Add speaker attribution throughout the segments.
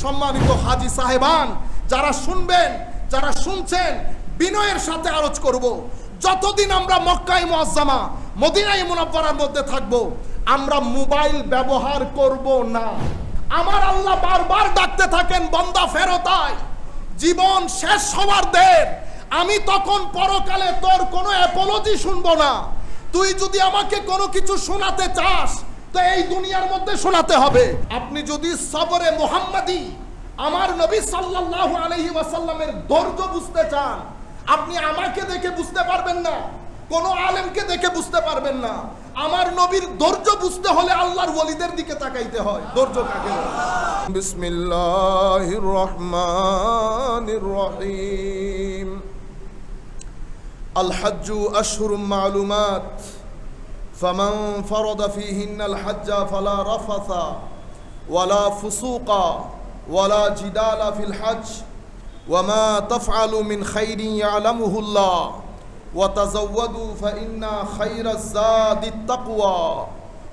Speaker 1: সম্মানিত হাজী সাহেবান, যারা শুনবেন, যারা শুনছেন, বিনয়ের সাথে আরজ করব, যতদিন আমরা মক্কায়ে মুআজ্জামা মদিনায়ে মুনাওয়ারার মধ্যে থাকব, আমরা মোবাইল ব্যবহার করব না। আমার আল্লাহ বারবার ডাকতে থাকেন, বান্দা ফেরত আয়, জীবন শেষ হওয়ার দের, আমি তখন পরকালে তোর কোনো অ্যাপোলজি শুনবো না। তুই যদি আমাকে কোনো কিছু শোনাতে চাস তো এই দুনিয়ার মধ্যে শোনাতে হবে। আপনি যদি সবরে মুহাম্মাদি, আমার নবী সাল্লাল্লাহু আলাইহি ওয়াসাল্লামের ধৈর্য বুঝতে চান, আপনি আমাকে দেখে বুঝতে পারবেন না, কোন আলেমকে দেখে বুঝতে পারবেন না। আমার নবীর ধৈর্য বুঝতে হলে আল্লাহর ওলিদের দিকে তাকাইতে হয়। ধৈর্য কাকে বলে? বিসমিল্লাহির রহমানির রহিম। আল হজ্জু আশহুরুম মালুমাত ফামান ফারাদা ফীহিন্নাল হজ্জা ফালা রাফাসা ওয়ালা ফুসুকা ওয়ালা জিদালা ফিল হজ্জ ওয়ামা তাফআলু মিন খাইরিন ইয়ালামুহুল্লাহ ওয়াতাযাওয়াদু ফাইন্না খায়রাজ যাদিত তাকওয়া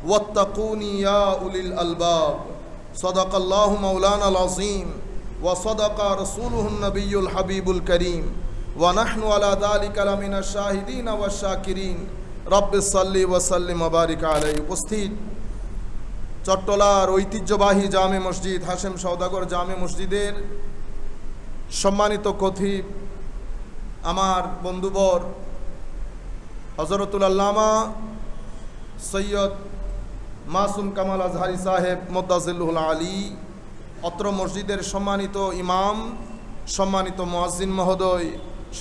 Speaker 1: ওয়াত্তাকুনি ইয়া উলিল আলবাব। সাদাকাল্লাহু মাওলানাল আযীম ওয়া সাদাকা রাসূলুহুন নবিয়্যুল হাবিবুল কারীম ওয়া নাহনু আলা যালিকা লামিনাশ শাহিদিন ওয়াশ শাকিরিন। রব্বিস সাল্লি ওয়া সাল্লিম ওয়া বারিক আলাইহি। উপস্থিত চট্টলার ঐতিহ্যবাহী জামে মসজিদ, হাশেম সওদাগর জামে মসজিদের সম্মানিত খতিব, আমার বন্ধুবর হযরতুল আল্লামা সৈয়দ মাসুম কামাল আজহারি সাহেব মুদ্দাজিল্লুহুল আলী, অত্র মসজিদের সম্মানিত ইমাম, সম্মানিত মুয়াজ্জিন মহোদয়,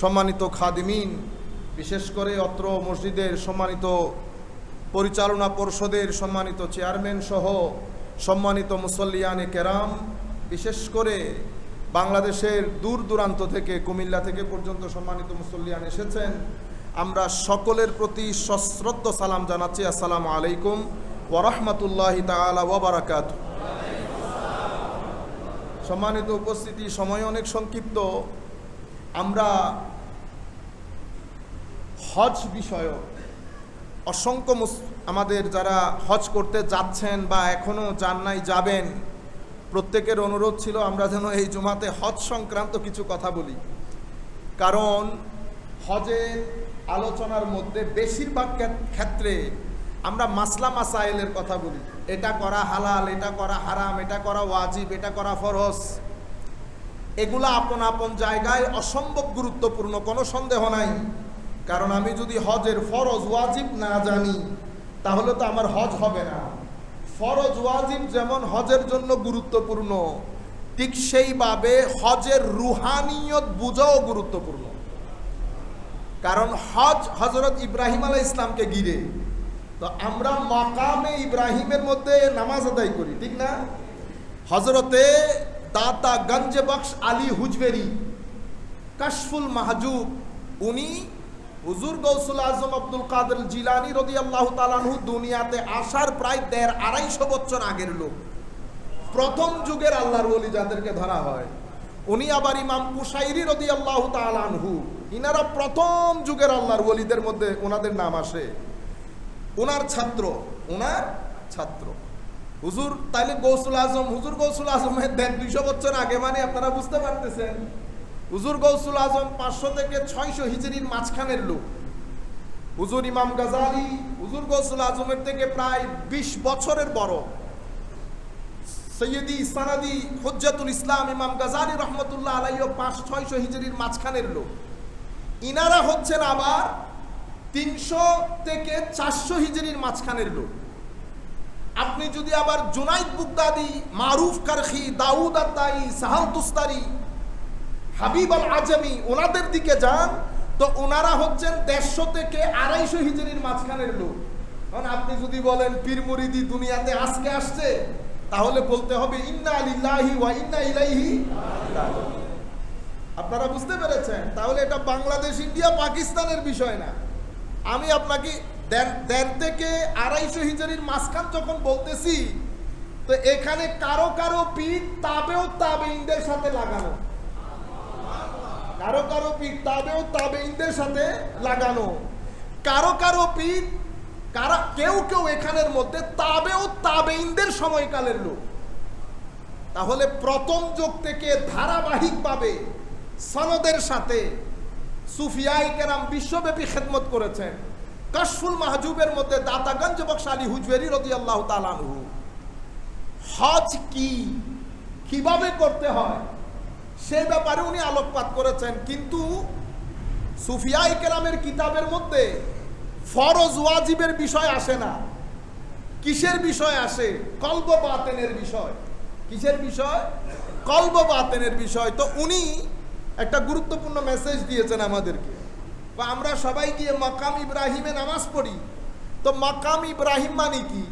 Speaker 1: সম্মানিত খাদিমিন, বিশেষ করে অত্র মসজিদের সম্মানিত পরিচালনা পর্ষদের সম্মানিত চেয়ারম্যান সহ সম্মানিত মুসল্লিয়ানে কেরাম, বিশেষ করে বাংলাদেশের দূর দূরান্ত থেকে, কুমিল্লা থেকে পর্যন্ত সম্মানিত মুসল্লিয়ান এসেছেন, আমরা সকলের প্রতি সশ্রদ্ধ সালাম জানাচ্ছি। আসসালামু আলাইকুম ওয়া রাহমাতুল্লাহি তাআলা ওয়া বারাকাতুহু। সম্মানিত উপস্থিতি, সময় অনেক সংক্ষিপ্ত। আমরা হজ বিষয়ক অসংখ্য আমাদের যারা হজ করতে যাচ্ছেন বা এখনও যান নাই, যাবেন, প্রত্যেকের অনুরোধ ছিল আমরা যেন এই জুমাতে হজ সংক্রান্ত কিছু কথা বলি। কারণ হজের আলোচনার মধ্যে বেশিরভাগ ক্ষেত্রে আমরা মাসলা মাসাইলের কথা বলি। এটা করা হালাল, এটা করা হারাম, এটা করা ওয়াজিব, এটা করা ফরজ। এগুলো আপন আপন জায়গায় অসম্ভব গুরুত্বপূর্ণ, কোনো সন্দেহ নাই। কারণ আমি যদি হজের ফরজ ওয়াজিব না জানি তাহলে তো আমার হজ হবে না। ফরজ ওয়াজিব যেমন হজের জন্য গুরুত্বপূর্ণ, ঠিক সেইভাবে হজের রুহানিয়ত বুঝাও গুরুত্বপূর্ণ। কারণ হজ হযরত ইব্রাহিম আলাইহিস সালামকে ঘিরে, তো আমরা মাকামে ইব্রাহিমের মধ্যে নামাজ আদায় করি, ঠিক না? হযরতে দাতা গঞ্জে বখশ আলী হুজবেরি কাশফুল মাহজুব, উনি হুজুর গৌসুল আজম আব্দুল কাদের জিলানী রাদিয়াল্লাহু তাআলা আনহু দুনিয়াতে আসার প্রায় ১৫০০ বছর আগের লোক, প্রথম যুগের আল্লাহর ওলি যাদেরকে ধরা হয়। উনি আবার ইমাম কুশাইরি রাদিয়াল্লাহু তাআলা আনহু, ইনারা প্রথম যুগের আল্লাহর ওলিদের মধ্যে ওনাদের নাম আসে। ওনার ছাত্র হুজুর, তাইলে গৌসুল আজম, হুজুর গৌসুল আজমের ২০০ বছর আগে, মানে আপনারা বুঝতে পারতেছেন হুজুর গৌসুল আজম ৫০০ থেকে ৬০০ হিজরির মাঝখানের লোক। হুজুর ইমাম গাজালি হুজুর গৌসুল আজমের থেকে প্রায় ২০ বছরের বড়। সৈয়দি সানাদি হুজ্জাতুল ইসলাম ইমাম গাজালি রহমতুল্লাহ আলাইহি ৫০০-৬০০ হিজরির মাঝখানের লোক। ইনারা হচ্ছেন আবার ৩০০ থেকে ৪০০ হিজরির মাঝখানের লোক। আপনি যদি আবার জুনাইদ বুগদাদি, মারুফ কারখি, দাউদ আত-তাই, সাহাল তুস্তারি, হাবিব আল আজমি, ওনাদের দিকে যান তো ওনারা হচ্ছেন ১৫০ থেকে ২৫০ হিজরির মাঝখানের লোক। কারণ আপনি যদি বলেন পীর মুরিদি দুনিয়াতে আজকে আসছে, তাহলে বলতে হবে ইন্না লিল্লাহি ওয়া ইন্না ইলাইহি রাজিউন। আপনারা বুঝতে পেরেছেন? তাহলে এটা বাংলাদেশ, ইন্ডিয়া, পাকিস্তানের বিষয় না। আমি আপনাকে ১৫০ থেকে ২৫০ হিজরির মাঝখান যখন বলতেছি, তো এখানে কারো কারো পীর তাবেও তাবেঈনদের সাথে লাগানো, কারো কারো পীর তাবেও তাবেঈনদের সাথে লাগানো, কারো কারো পীর কেউ কেউ এখানের মধ্যে তাবেও তাবেঈনদের সময়কালের লোক। তাহলে প্রথম যুগ থেকে ধারাবাহিকভাবে সনদের সাথে সুফিয়ায়ে কেরাম বিশ্বব্যাপী খেদমত করেছেন। কাশফুল মাহজুবের মধ্যে দাতাগঞ্জ বখশ আলী হুজওয়িরী রাদিয়াল্লাহু তাআলা আনহু হজ কি, কিভাবে করতে হয় সে ব্যাপারে উনি আলোকপাত করেছেন। কিন্তু সুফিয়ায়ে কেরামের কিতাবের মধ্যে ফরজ ওয়াজিবের বিষয় আসে না। কিসের বিষয় আসে? কলব বাতেনের বিষয়। কিসের বিষয়? কলব বাতেনের বিষয়। তো উনি একটা গুরুত্বপূর্ণ মেসেজ দিয়েছেন আমাদেরকে। বা আমরা সবাই গিয়ে মাকাম ইব্রাহিমে নামাজ পড়ি, তো মাকাম ইব্রাহিম মানে কি?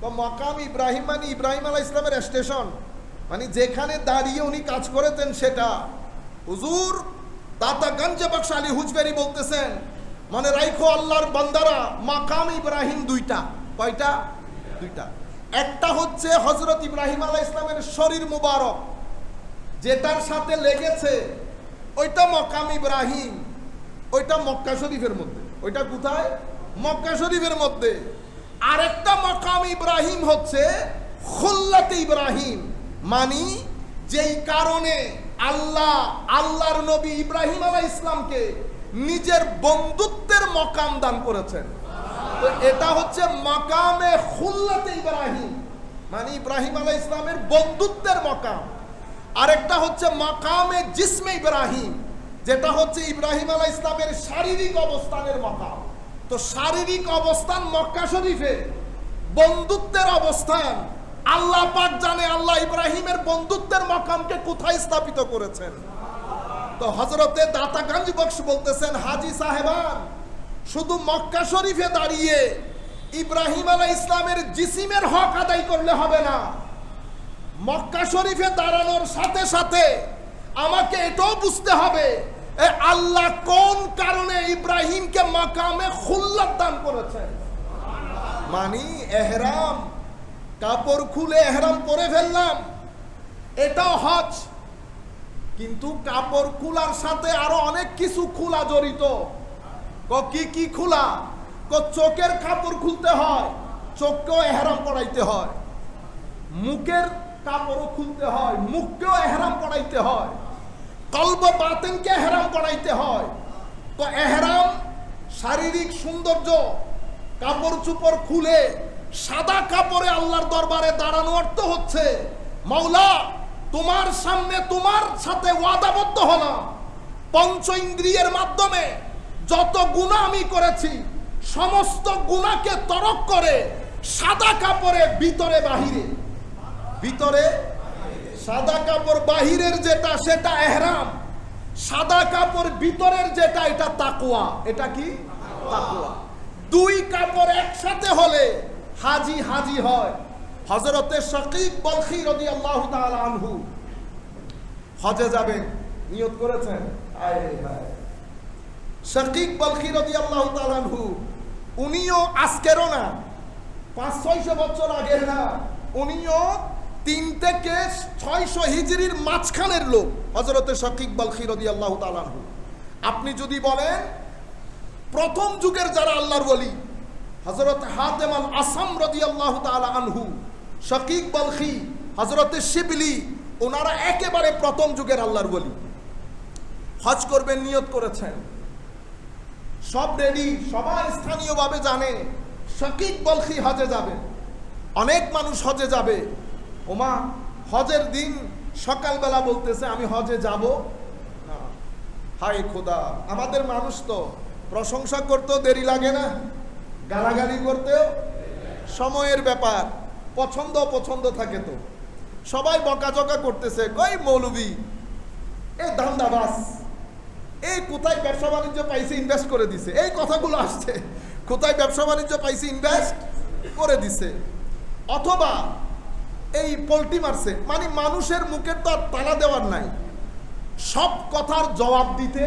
Speaker 1: তো মাকাম ইব্রাহিম মানে ইব্রাহিম আলাইহিস সালামের স্টেশন, মানে যেখানে দাঁড়িয়ে উনি কাজ করেছেন সেটা। হুজুর দাতাগঞ্জ বখশ আলী হুজওয়িরী বলতেছেন, মানে রাইখো আল্লাহর বান্দারা, মাকাম ইব্রাহিম দুইটা। কয়টা? দুইটা। একটা হচ্ছে হযরত ইব্রাহিম আলাইহিস সালামের শরীর মুবারক, যেটার সাথে লেগেছে ওইটা মাকাম ইব্রাহিম, ওইটা মক্কা শরীফের মধ্যে। ওইটা কোথায়? মক্কা শরীফের মধ্যে। আরেকটা মাকাম ইব্রাহিম হচ্ছে খুল্লাতে ইব্রাহিম, মানে যেই কারণে আল্লাহর নবী ইব্রাহিম আলাইহিস সালামকে নিজের বন্ধুত্বের মকাম দান করেছেন। তো এটা হচ্ছে মাকামে খুল্লাতে ইব্রাহিম, মানে ইব্রাহিম আলাইহিস সালামের বন্ধুত্বের মকাম। আরেকটা হচ্ছে মাকামে জিসমে ইব্রাহিম, যেটা হচ্ছে ইব্রাহিম আলাইহিস সালামের শারীরিক অবস্থানের মকাম। তো শারীরিক অবস্থান মক্কা শরীফে, বন্ধুত্বের অবস্থান আল্লাহ পাক জানে আল্লাহ ইব্রাহিমের বন্ধুত্বের মকামকে কোথায় স্থাপিত করেছেন। তো হযরতে দাতাগঞ্জ বখশ বলতেছেন, হাজী সাহেবান শুধু মক্কা শরীফে দাঁড়িয়ে ইব্রাহিম আলাইহিস সালামের জিসিমের হক আদায় করলে হবে না। মক্কা শরীফে দাঁড়ানোর সাথে সাথে আমাকে এটাও বুঝতে হবে আল্লাহ কোন কারণে ইব্রাহিমকে মাকামে খুল্লাত দান করেছেন। মানে এহরাম, কাপড় খুলে এহরাম পরে ফেললাম, এটাও হজ। কিন্তু কাপড় খোলার সাথে আরো অনেক কিছু খোলা জড়িত। কি কি খোলা? চোখের কাপড় খুলতে হয়, চোখকেও এহরাম পড়াইতে হয়। মুখের কাপড়ও খুলতে হয়, মুখকেও এহরাম পড়াইতে হয়। কলব বাতিনকে এহরাম পড়াইতে হয়। তো এহরাম শারীরিক সৌন্দর্য, কাপড় চোপড় খুলে সাদা কাপড়ে আল্লাহর দরবারে দাঁড়ানো অর্থ হচ্ছে, মাওলা তোমার সামনে তোমার সাথে ওয়াদাবদ্ধ হলাম, পঞ্চ ইন্দ্রিয়ের মাধ্যমে যত গুনাহ আমি করেছি সমস্ত গুনাহকে তরক করে সাদা কাপড়ে ভিতরে বাহিরে, ভিতরে সাদা কাপড়, বাহিরের যেটা সেটা এহরাম, সাদা কাপড় ভিতরের যেটা এটা তাকওয়া। এটা কি? তাকওয়া। দুই কাপড় একসাথে হলে হাজি হাজি হয়। হযরতে শাকীক বলখী রাদিয়াল্লাহু তাআলা আনহু হজে যাবেন, নিয়ত করেছেন। শাকীক বলখী রাদিয়াল্লাহু তাআলা আনহু উনিও আজকেরও না, 500-600 বছর আগের না, উনিও 3 থেকে 600 হিজরির মাঝখানের লোক হযরতে শাকীক বলখী রাদিয়াল্লাহু তাআলা আনহু। আপনি যদি বলেন প্রথম যুগের যারা আল্লাহর ওলি, হযরত হাতেম আল আসাম রাদিয়াল্লাহু তাআলা আনহু, শাকীক বলখী, হযরতে শিবলি, ওনারা একেবারে প্রথম যুগের আল্লাহর ওলি। হজ করবেন, নিয়ত করেছেন, সব রেডি, সবাই স্থানীয়ভাবে জানে শাকীক বলখী হজে যাবে। অনেক মানুষ হজে যাবে। ওমা হজের দিন সকালবেলা বলতেছে আমি হজে যাব না। হায় খোদা, আমাদের মানুষ তো প্রশংসা করতেও দেরি লাগে না, গালাগালি করতেও সময়ের ব্যাপার, পছন্দ থাকে। তো সবাই বকাঝকা করতেছে, কই মৌলবি, এ ধান্দাবাজ, এই কোথায় ব্যবসা বাণিজ্য পাইছে ইনভেস্ট করে দিছে, এই কথাগুলো আসছে, কোথায় ব্যবসা বাণিজ্য পাইছে ইনভেস্ট করে দিছে। অথবা এই পোল্টি মারছে, মানে মানুষের মুখের তো আর তালা দেওয়ার নাই, সব কথার জবাব দিতে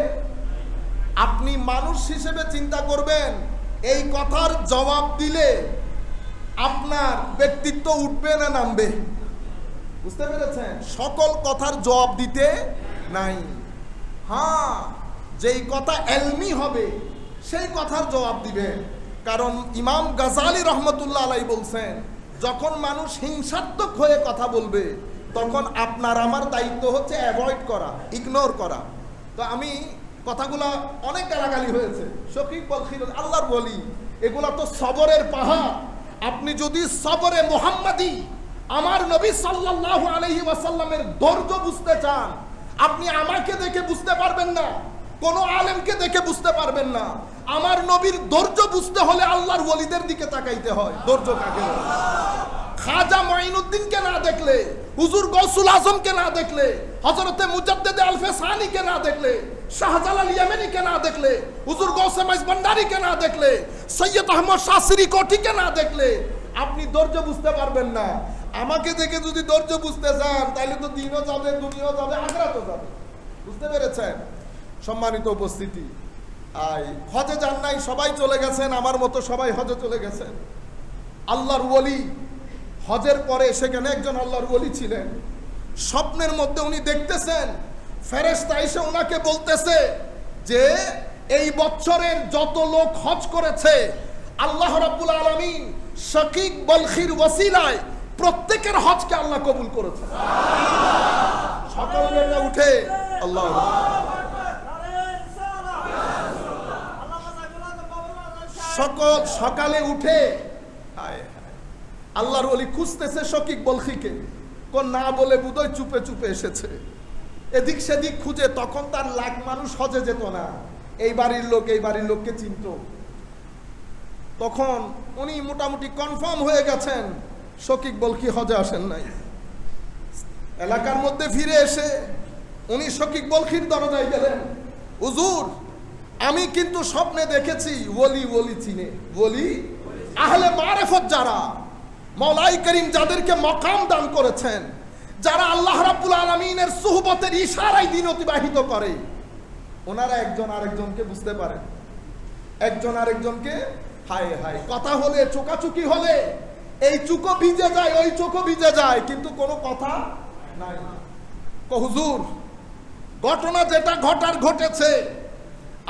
Speaker 1: আপনি মানুষ হিসেবে চিন্তা করবেন, এই কথার জবাব দিলে আপনার ব্যক্তিত্ব উঠবে না নামবে? বুঝতে পেরেছেন? সকল কথার জবাব দিতে নাই। হ্যাঁ, যেই কথা এলমি হবে সেই কথার জবাব দিবে। কারণ ইমাম গাজালি রহমতুল্লাহ আলাইহি বলছেন, যখন মানুষ হিংসাত্মক হয়ে কথা বলবে তখন আপনার আমার দায়িত্ব হচ্ছে অ্যাভয়েড করা, ইগনোর করা। তো আমি কথাগুলা অনেক গালাগালি হয়েছে, শফিক বলখির আল্লাহর বলি, এগুলা তো সবরের পাহাড়। আপনি যদি সবরে মুহাম্মাদি আমার নবী সাল্লাল্লাহু আলাইহি ওয়াসাল্লামের ধৈর্য বুঝতে চান, আপনি আমাকে দেখে বুঝতে পারবেন না, কোনো আলেমকে দেখে বুঝতে পারবেন না। আমার নবীর ধৈর্য বুঝতে হলে আল্লাহর ওলিদের দিকে তাকাইতে হয়। ধৈর্য কাকে বলে? খাজা মঈনুদ্দিনকে না দেখলে, হুজুর গৌসুল আজমকে না দেখলে, হযরতে মুজাদ্দেদে আলফে সানিকে না দেখলে, শাহজালাল ইয়ামানিকে না দেখলে, হুজুর গৌসে মাইজ ভান্ডারীকে না দেখলে, সৈয়দ আহমদ শাসিরি কোঠিকে না দেখলে আপনি ধৈর্য বুঝতে পারবেন না। আমাকে দেখে যদি ধৈর্য বুঝতে চান তাহলে তো দিনও যাবে, দুনিয়াও যাবে, আখিরাতও যাবে। বুঝতে পেরেছেন? সম্মানিত উপস্থিতি, হজে যান নাই সবাই চলে গেছেন, আমার মতো সবাই হজে চলে গেছেন। আল্লাহর ওলি হজের পরে সেখানে একজন আল্লাহর ওলি ছিলেন, স্বপ্নের মধ্যে উনি দেখতেছেন ফেরেশতা এসে ওনাকে বলতেছে যে এই বছরের যত লোক হজ করেছে আল্লাহ রাব্বুল আলামিন শাকিক বলখির ওসিলায় প্রত্যেকের হজকে আল্লাহ কবুল করেছে। সকালবেলা উঠে আল্লাহ সকালে উঠে আল্লাহর ওলি খুঁজতেছে শকিক বলখিকে, কোন না বলে বুধই চুপে চুপে এসেছে। এদিক সেদিক খুঁজে, তখন তার লাখ মানুষ হজে যেত না, এই বাড়ির লোক এই বাড়ির লোককে চিনত। তখন উনি মোটামুটি কনফার্ম হয়ে গেছেন শকিক বলখি হজে আসেন নাই। এলাকার মধ্যে ফিরে এসে উনি শকিক বলখির দরজায় গেলেন, হুজুর আমি কিন্তু স্বপ্নে দেখেছি ওলি ওলি চিনে, ওলি আহলে মারিফত যারা, মওলাই করিম যাদেরকে মাকাম দান করেছেন, যারা আল্লাহ রাব্বুল আলামিনের সুহবতের ইশারায় দিন অতিবাহিত করে, ওনারা একজন আরেকজনকে বুঝতে পারে, একজন আরেকজনকে হায় হায় কথা হলে, চোকাচুকি হলে এই চুকো ভিজে যায়, ওই চোখও ভিজে যায়, কিন্তু কোনো কথা নাই। হুজুর ঘটনা যেটা ঘটার ঘটেছে,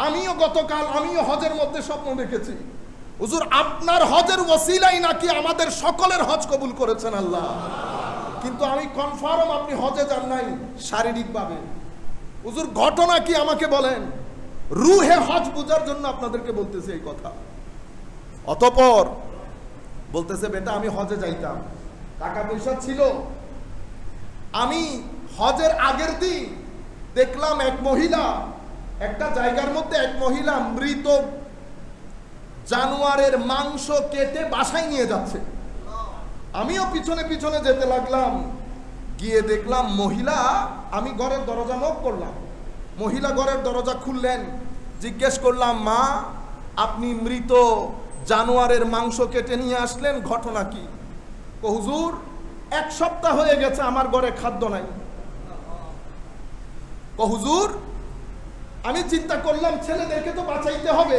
Speaker 1: আমিও গতকাল আমিও হজের মধ্যে স্বপ্ন দেখেছি, হুজুর আপনার হজের ওসিলাই নাকি আমাদের সকলের হজ কবুল করেছেন আল্লাহ, কিন্তু আমি কনফার্ম আপনি হজে যান নাই শারীরিকভাবে। হুজুর ঘটনা কি আমাকে বলেন, রুহে হজ বুঝার জন্য আপনাদেরকে বলতেছি এই কথা। অতঃপর বলতেছে বেটা আমি হজে যাইতাম, টাকা পয়সা ছিল, আমি হজের আগের দিন দেখলাম এক মহিলা, একটা জায়গার মধ্যে এক মহিলা মৃত জানোয়ারের মাংস কেটে বাসায় নিয়ে যাচ্ছে। আমিও পিছনে পিছনে যেতে লাগলাম, গিয়ে দেখলাম মহিলা, আমি ঘরের দরজা নক করলাম, মহিলা ঘরের দরজা খুললেন, জিজ্ঞেস করলাম মা আপনি মৃত জানোয়ারের মাংস কেটে নিয়ে আসলেন, ঘটনা কি? হুজুর এক সপ্তাহ হয়ে গেছে আমার ঘরে খাদ্য নাই। হুজুর আমি চিন্তা করলাম ছেলেদেরকে তো বাঁচাইতে হবে,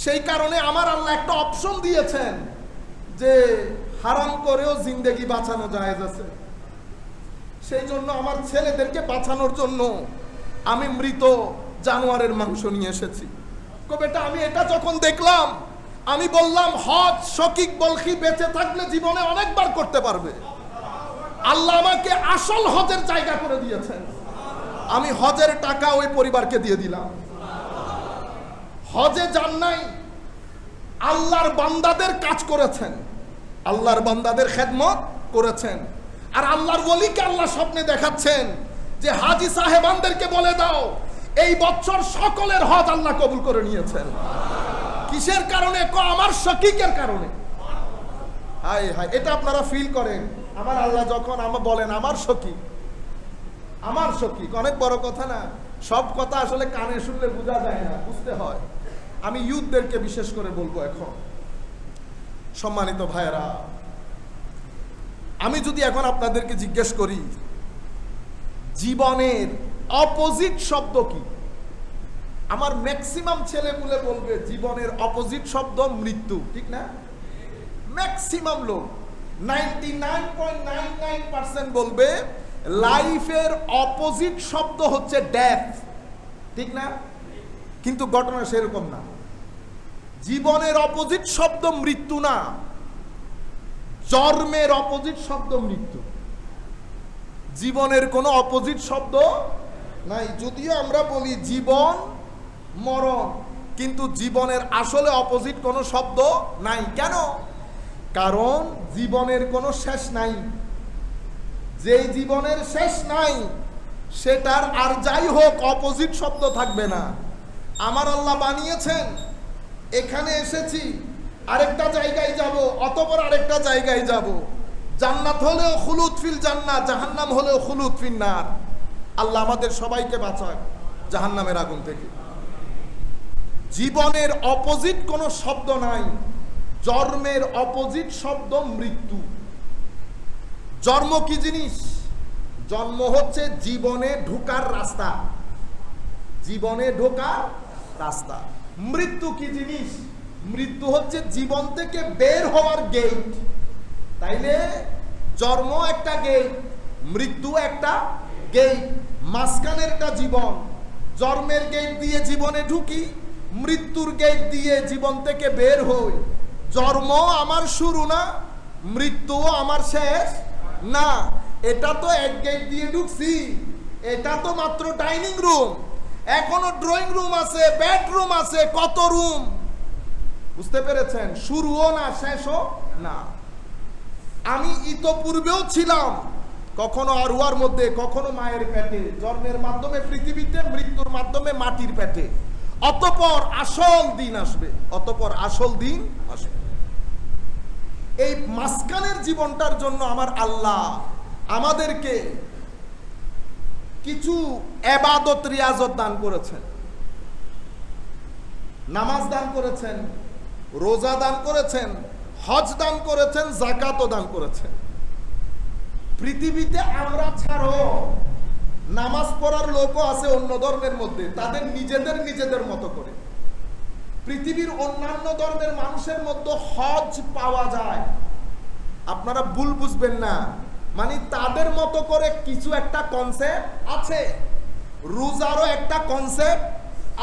Speaker 1: সেই কারণে আমার আল্লাহ একটা অপশন দিয়েছেন যে হারাম করেও জিন্দেগি বাঁচানো জায়েজ আছে, সেই জন্য আমার ছেলেদেরকে বাঁচানোর জন্য আমি মৃত জানোয়ারের মাংস নিয়ে এসেছি। বেটা আমি এটা যখন দেখলাম আমি বললাম হজ শকিক বলখি বেঁচে থাকলে জীবনে অনেকবার করতে পারবে, আল্লাহ আমাকে আসল হজের জায়গা করে দিয়েছেন, আমি হজের টাকা ওই পরিবারকে দিয়ে দিলাম। হজে যান নাই, আল্লাহর বান্দাদের কাজ করেছেন, আল্লাহর বান্দাদের খেদমত করেছেন, আর আল্লাহর ওলিকে আল্লাহ স্বপ্নে দেখাচ্ছেন যে হাজী সাহেবানদেরকে বলে দাও এই বছর সকলের হজ আল্লাহ কবুল করে নিয়েছেন। কিসের কারণে? আমার শকিকের কারণে। হায় হায়, এটা আপনারা ফিল করেন, আমার আল্লাহ যখন আমার বলেন আমার শকিক, আমার শকিক, অনেক বড় কথা না, সব কথা আসলে কানে শুনলে বোঝা যায় না, বুঝতে হয়। আমি ইউথদেরকে বিশেষ করে বলবো এখন, সম্মানিত ভাইয়েরা, আমি যদি এখন আপনাদেরকে জিজ্ঞেস করি জীবনের অপোজিট শব্দ কি, আমার ম্যাক্সিমাম ছেলেপুলে বলবে জীবনের অপোজিট শব্দ মৃত্যু, ঠিক না? ম্যাক্সিমাম লোক 99.99% বলবে লাইফের অপোজিট শব্দ হচ্ছে ডেথ, ঠিক না? কিন্তু ঘটনা সেরকম না। জীবনের অপোজিট শব্দ মৃত্যু না, জন্মের অপোজিট শব্দ মৃত্যু। জীবনের কোনো অপোজিট শব্দ নাই। যদিও আমরা বলি জীবন মরণ, কিন্তু জীবনের আসলে অপোজিট কোনো শব্দ নাই। কেন? কারণ জীবনের কোনো শেষ নাই। যেই জীবনের শেষ নাই সেটার আর যাই হোক অপোজিট শব্দ থাকবে না। আমার আল্লাহ বানিয়েছেন, এখানে এসেছি, আরেকটা জায়গায় যাব, অতঃপর আরেকটা জায়গায় যাব। জান্নাত হলেও খুলুদ ফিল জান্নাত, জাহান্নাম হলেও খুলুদ ফিন নার। আল্লাহ আমাদের সবাইকে বাঁচায় জাহান্নামের আগুন থেকে। জীবনের অপোজিট কোনো শব্দ নাই। জন্মের অপোজিট শব্দ মৃত্যু। জন্ম কি জিনিস? জন্ম হচ্ছে জীবনে ঢোকার রাস্তা, জীবনে ঢোকার রাস্তা। মৃত্যু কি জিনিস? মৃত্যু হচ্ছে জীবন থেকে বের হওয়ার গেট। তাইলে জন্ম একটা গেট, মৃত্যু একটা গেট, মাঝখানেরটা জীবন। জন্মের গেট দিয়ে জীবনে ঢুকি, মৃত্যুর গেট দিয়ে জীবন থেকে বের হই। জন্ম আমার শুরু না, মৃত্যুও আমার শেষ না। এটা তো এক গেট দিয়ে ঢুকছি, এটা তো মাত্র ডাইনিং রুম, এখনো ড্রয়িং রুম আছে, বেডরুম আছে, কত রুম। বুঝতে পেরেছেন? শুরুও না, শেষও না। আমি ইতপূর্বেও ছিলাম, কখনো আরুয়ার মধ্যে, কখনো মায়ের পেটে, জন্মের মাধ্যমে পৃথিবীতে, মৃত্যুর মাধ্যমে মাটির পেটে। অতঃপর আসল দিন আসবে, অতঃপর আসল দিন আসবে। এই মাঝখানের জীবনটার জন্য আমার আল্লাহ আমাদেরকে কিছু ইবাদত রিয়াজত দান করেছেন। নামাজ দান করেছেন, রোজা দান করেছেন, হজ দান করেছেন, যাকাতও দান করেছেন। পৃথিবীতে আমরা ছাড়াও নামাজ পড়ার লোকও আছে অন্য ধর্মের মধ্যে, তাদের নিজেদের মতো করে। পৃথিবীর অন্যান্য ধর্মের মানুষের মধ্যে হজ পাওয়া যায়। আপনারা ভুল বুঝবেন না, মানে তাদের মতো করে কিছু একটা কনসেপ্ট আছে। রোজারও একটা কনসেপ্ট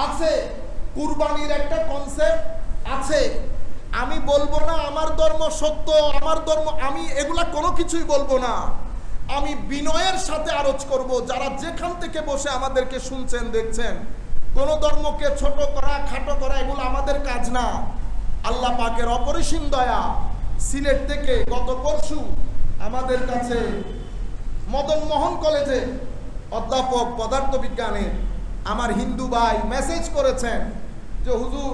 Speaker 1: আছে, কুরবানির একটা কনসেপ্ট আছে। আমি বলবো না আমার ধর্ম সত্য, আমার ধর্ম, আমি এগুলা কোনো কিছুই বলবো না। আমি বিনয়ের সাথে আরজ করব, যারা যেখান থেকে বসে আমাদেরকে শুনছেন দেখছেন, কোন ধর্মকে ছোট করা খাটো করা এগুলো আমাদের কাজ না। আল্লাহ পাকের অপরিসীম দয়া। সিলেট থেকে গত পরশু আমাদের কাছে মদন মোহন কলেজে অধ্যাপক পদার্থবিজ্ঞানের আমার হিন্দু ভাই মেসেজ করেছেন যে হুজুর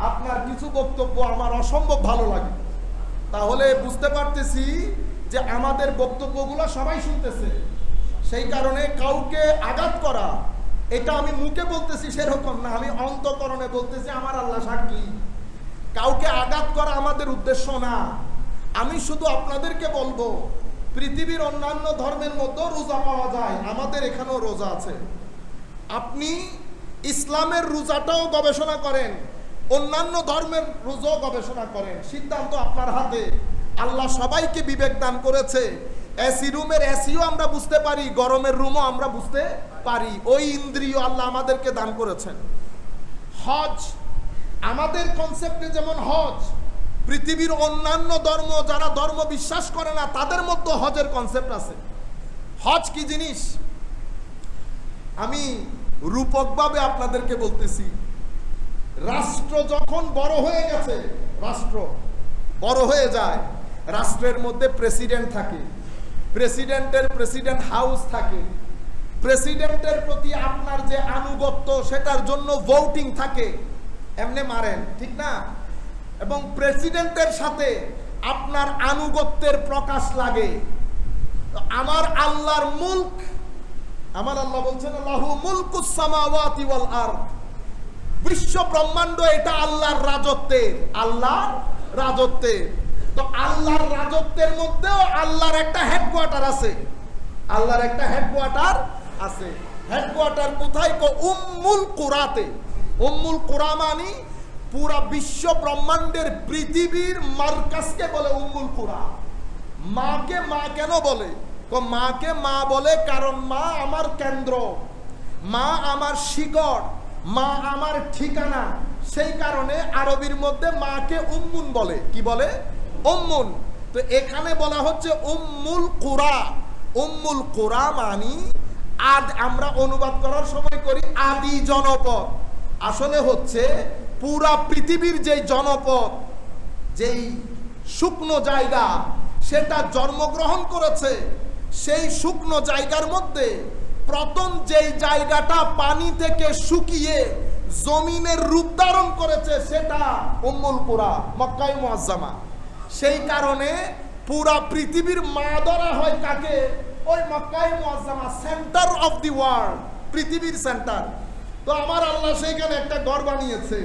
Speaker 1: আপনার কিছু বক্তব্য আমার অসম্ভব ভালো লাগে। তাহলে বুঝতে পারতেছি যে আমাদের বক্তব্যগুলো সবাই শুনতেছে। সেই কারণে কাউকে আঘাত করা, এটা আমি মুখে বলতেছি সেরকম না, আমি অন্তঃকরণে বলতেছি, আমার আল্লাহ সাক্ষী। কাউকে আঘাত করা আমাদের উদ্দেশ্য না। আমি শুধু আপনাদেরকে বলবো, পৃথিবীর অন্যান্য ধর্মের মধ্যেও রোজা পাওয়া যায়, আমাদের এখানেও রোজা আছে। আপনি ইসলামের রোজাটাও গবেষণা করেন, অন্যান্য ধর্মের রোজাও গবেষণা করেন, সিদ্ধান্ত আপনার হাতে। আল্লাহ সবাইকে বিবেক দান করেছে। এসি রুমের এসিও আমরা বুঝতে পারি, গরমের রুমও আমরা বুঝতে পারি। ওই ইন্দ্রিয় আল্লাহ আমাদেরকে দান করেছেন। হজ আমাদের কনসেপ্টে যেমন হজ, পৃথিবীর অন্যান্য ধর্ম যারা ধর্ম বিশ্বাস করে না তাদের মধ্যে হজের কনসেপ্ট আছে। হজ কি জিনিস আমি রূপকভাবে আপনাদেরকে বলতেছি। রাষ্ট্র যখন বড় হয়ে গেছে, রাষ্ট্র বড় হয়ে যায়, রাষ্ট্রের মধ্যে প্রেসিডেন্ট থাকে, প্রেসিডেন্টের প্রেসিডেন্ট হাউস থাকে, প্রেসিডেন্টের প্রতি আপনার যে আনুগত্য সেটার জন্য ভোটিং থাকে, এমনি মারেন ঠিক না? এবং প্রেসিডেন্টের সাথে আপনার আনুগত্যের প্রকাশ লাগে। আমার আল্লাহর মুলক, আমার আল্লাহ বলছেন লাহু মুলকুস সামাওয়াতি ওয়াল আরদ, বিশ্ব ব্রহ্মাণ্ড এটা আল্লাহর রাজত্বের, আল্লাহর রাজত্বের। তো আল্লাহর রাজত্বের মধ্যেও আল্লাহর একটা হেডকোয়ার্টার আছে, আল্লাহর একটা হেডকোয়ার্টার আছে। হেডকোয়ার্টার কোথায়? উম্মুল কুরাতে। উম্মুল কুরা মানে পুরা বিশ্ব ব্রহ্মাণ্ডের পৃথিবীর মার্কাজকে বলে উম্মুল কুরা। মাকে মা কেন বলে? মাকে মা বলে কারণ মা আমার কেন্দ্র, মা আমার শিকড়, মা আমার ঠিকানা। সেই কারণে আরবির মধ্যে মাকে উম্মুন বলে। কি বলে? উম্মুন। তো এখানে বলা হচ্ছে উম্মুল কুরা। উম্মুল কুরা মানি আমরা অনুবাদ করার সময় করি আদি জনপদ। আসলে হচ্ছে পুরা পৃথিবীর যেই জনপদ, যেই শুকনো জায়গা সেটা জন্মগ্রহণ করেছে, সেই শুকনো জায়গার মধ্যে প্রথম যেই জায়গাটা পানি থেকে শুকিয়ে জমিনের রূপ ধারণ করেছে সেটা উম্মুল কুরা, মক্কায়ে মুআজ্জামা। সেই কারণে পুরা পৃথিবীর মা ধরা হয় কাকে? ওই মক্কায়ে Muazzama, centre of the world, পৃথিবীর সেন্টার। তো আমার আল্লাহ সেইখানে একটা ঘর বানিয়েছে।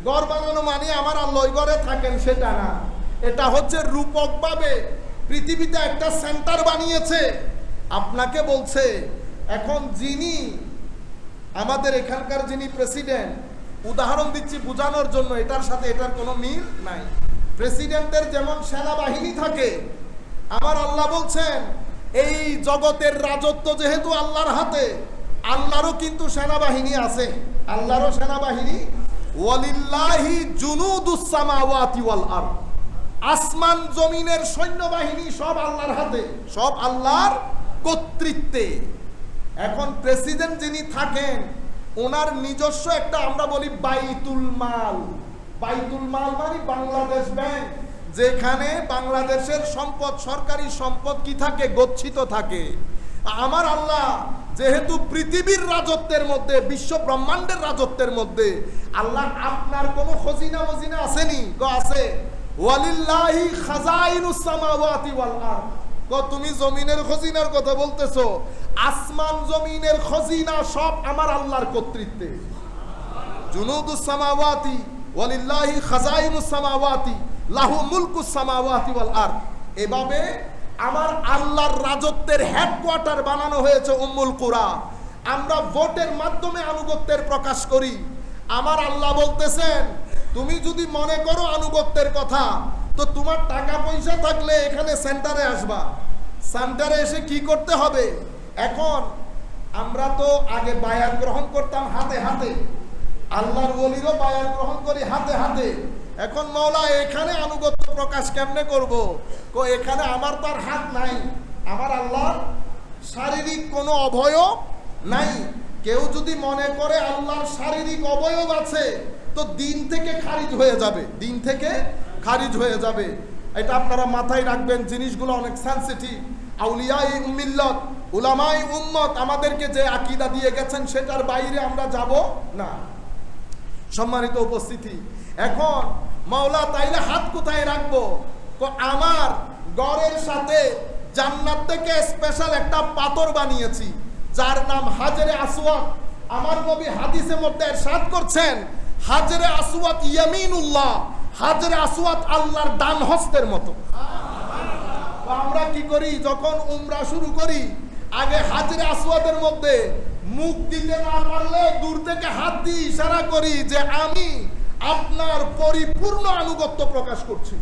Speaker 1: ঘর বানানো মানে আমার আল্লাহ ওই ঘরে থাকেন সেটা না, এটা হচ্ছে রূপকভাবে পৃথিবীতে একটা সেন্টার বানিয়েছে। আপনাকে বলছে এখন যিনি আমাদের এখানকার যিনি প্রেসিডেন্ট, উদাহরণ দিচ্ছি বোঝানোর জন্য, এটার সাথে এটার কোনো মিল নাই। প্রেসিডেন্টের যেমন সেনাবাহিনী থাকে, আমার আল্লাহ বলছেন এই জগতের রাজত্ব যেহেতু আল্লাহর হাতে, আল্লাহরও কিন্তু সেনাবাহিনী আছে, আল্লাহরও সেনাবাহিনী। ওয়ালিল্লাহি জুনুদুস সামাওয়াতি ওয়াল আরদ, আসমান জমিনের সৈন্যবাহিনী সব আল্লাহর হাতে, সব আল্লাহর কর্তৃত্বে। এখন প্রেসিডেন্ট যিনি থাকেন ওনার নিজস্ব একটা আমরা বলি বাইতুল মাল। বাইতুল মাল মানে বাংলাদেশ ব্যাংক, যেখানে বাংলাদেশের সম্পদ, সরকারি সম্পদ কি থাকে? গচ্ছিত থাকে। আমার আল্লাহ যেহেতু পৃথিবীর রাজত্বের মধ্যে, বিশ্ব ব্রহ্মাণ্ডের রাজত্বের মধ্যে, আল্লাহ আপনার কোনো খজিনা মজিনা আসেনি? আছে। ওয়ালিল্লাহি খাজাইনুস সামাওয়াতি ওয়াল আরদ। তুমি জমিনের খজিনার কথা বলতেছো, আসমান জমিনের খজিনা সব আমার আল্লাহর কর্তৃত্বে। জুনুদুস সামাওয়াতি ওয়ালিল্লাহি খাজাইনুস সামাওয়াতি লাহু মুলকুস সামাওয়াতি ওয়াল আরদ। এভাবে আমার আল্লাহর রাজত্বের হেডকোয়ার্টার বানানো হয়েছে উম্মুল কুরা। আমরা ভোটের মাধ্যমে আনুগত্যের প্রকাশ করি। আমার আল্লাহ বলতেছেন তুমি যদি মনে করো আনুগত্যের কথা, তো তোমার টাকা পয়সা থাকলে এখানে সেন্টারে আসবা। সেন্টারে এসে কি করতে হবে? এখন আমরা তো আগে বায়াত গ্রহণ করতাম হাতে হাতে, আল্লাহর ওলিরও বায়াত গ্রহণ করি হাতে হাতে। এখন মাওলা এখানে আনুগত্য প্রকাশ কেমনে করব? এখানে আমার তার হাত নাই, আমার আল্লাহর শারীরিক কোনো অবয়ব নাই। কেউ যদি মনে করে আল্লাহর শারীরিক অবয়ব আছে, তো দিন থেকে খারিজ হয়ে যাবে, দিন থেকে খারিজ হয়ে যাবে। এটা আপনারা মাথায় রাখবেন, জিনিসগুলো অনেক সেনসিটিভ। আউলিয়ায়ে মিল্লাত, উলামায়ে উম্মত আমাদেরকে যে আকীদা দিয়ে গেছেন সেটার বাইরে আমরা যাব না। সম্মানিত উপস্থিতি, এখন মাওলা তাইলে হাত কোথায় রাখবো? আমার ঘরের সাথে জান্নাত থেকে স্পেশাল একটা পাথর বানিয়েছি যার নাম হাজরে আসওয়াদ। আমার নবী হাদিসের মধ্যে ইরশাদ করছেন হাজরে আসওয়াদ ইয়ামিনুল্লাহ, হাজরে আসওয়াদ আল্লাহর ডান হস্তের মতো। আমরা কি করি? যখন উমরা শুরু করি, আগে হাজরে আসওয়াদের মধ্যে মুখ দিতে না পারলে দূর থেকে হাত দিয়ে ইশারা করি যে আমি আপনার পরিপূর্ণ আনুগত্য প্রকাশ করছি।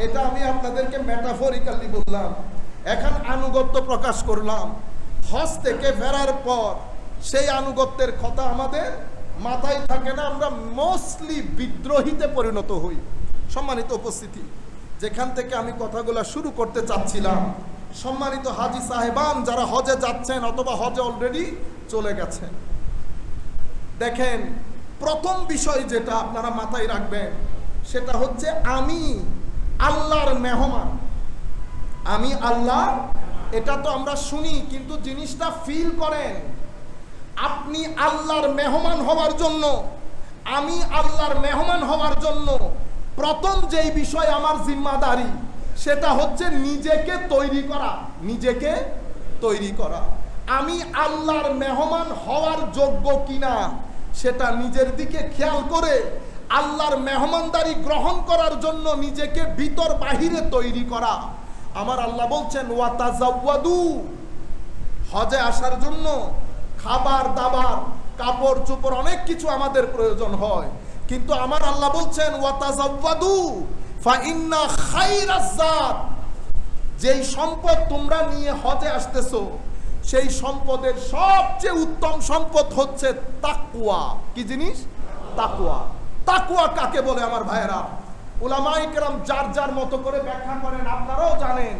Speaker 1: এটা আমি আপনাদেরকে মেটাফরিক্যালি বললাম। এখন আনুগত্য প্রকাশ করলাম। হজ থেকে ফেরার পর সেই আনুগত্যের কথা আমাদের মাথায় থাকে না, আমরা মোস্টলি বিদ্রোহীতে পরিণত হই। সম্মানিত উপস্থিতি, যেখান থেকে আমি কথাগুলো শুরু করতে চাচ্ছিলাম, সম্মানিত হাজী সাহেবান যারা হজে যাচ্ছেন অথবা হজে অলরেডি চলে গেছেন, দেখেন প্রথম বিষয় যেটা আপনারা মাথায় রাখবেন সেটা হচ্ছে আমি আল্লাহর মেহমান। আমি আল্লাহ, এটা তো আমরা শুনি কিন্তু জিনিসটা ফিল করেন। আপনি আল্লাহর মেহমান হওয়ার জন্য, আমি আল্লাহর মেহমান হওয়ার জন্য প্রথম যেই বিষয় আমার জিম্মাদারি সেটা হচ্ছে নিজেকে তৈরি করা। নিজেকে তৈরি করা। আমি আল্লাহর মেহমান হওয়ার যোগ্য কিনা সেটা নিজের দিকে খেয়াল করে আল্লাহর মেহমানদারি গ্রহণ করার জন্য নিজেকে ভিতর বাহিরে তৈরি করা। আমার আল্লাহ বলছেন ওয়াতাজাওয়াদু, হজে আসার জন্য খাবার দাবার, কাপড় চোপড় অনেক কিছু আমাদের প্রয়োজন হয়, কিন্তু আমার আল্লাহ বলছেন ওয়াতাজাওয়াদু ফাইন্না খায়রাজ যাত, যেই সম্পদ তোমরা নিয়ে হজে আসতেছো সেই সম্পদের সবচেয়ে উত্তম সম্পদ হচ্ছে তাকওয়া। কি জিনিস? তাকওয়া। তাকওয়া কাকে বলে আমার ভাইয়েরা? উলামায়ে কেরাম যার যার মতো করে ব্যাখ্যা করেন, আপনারাও জানেন।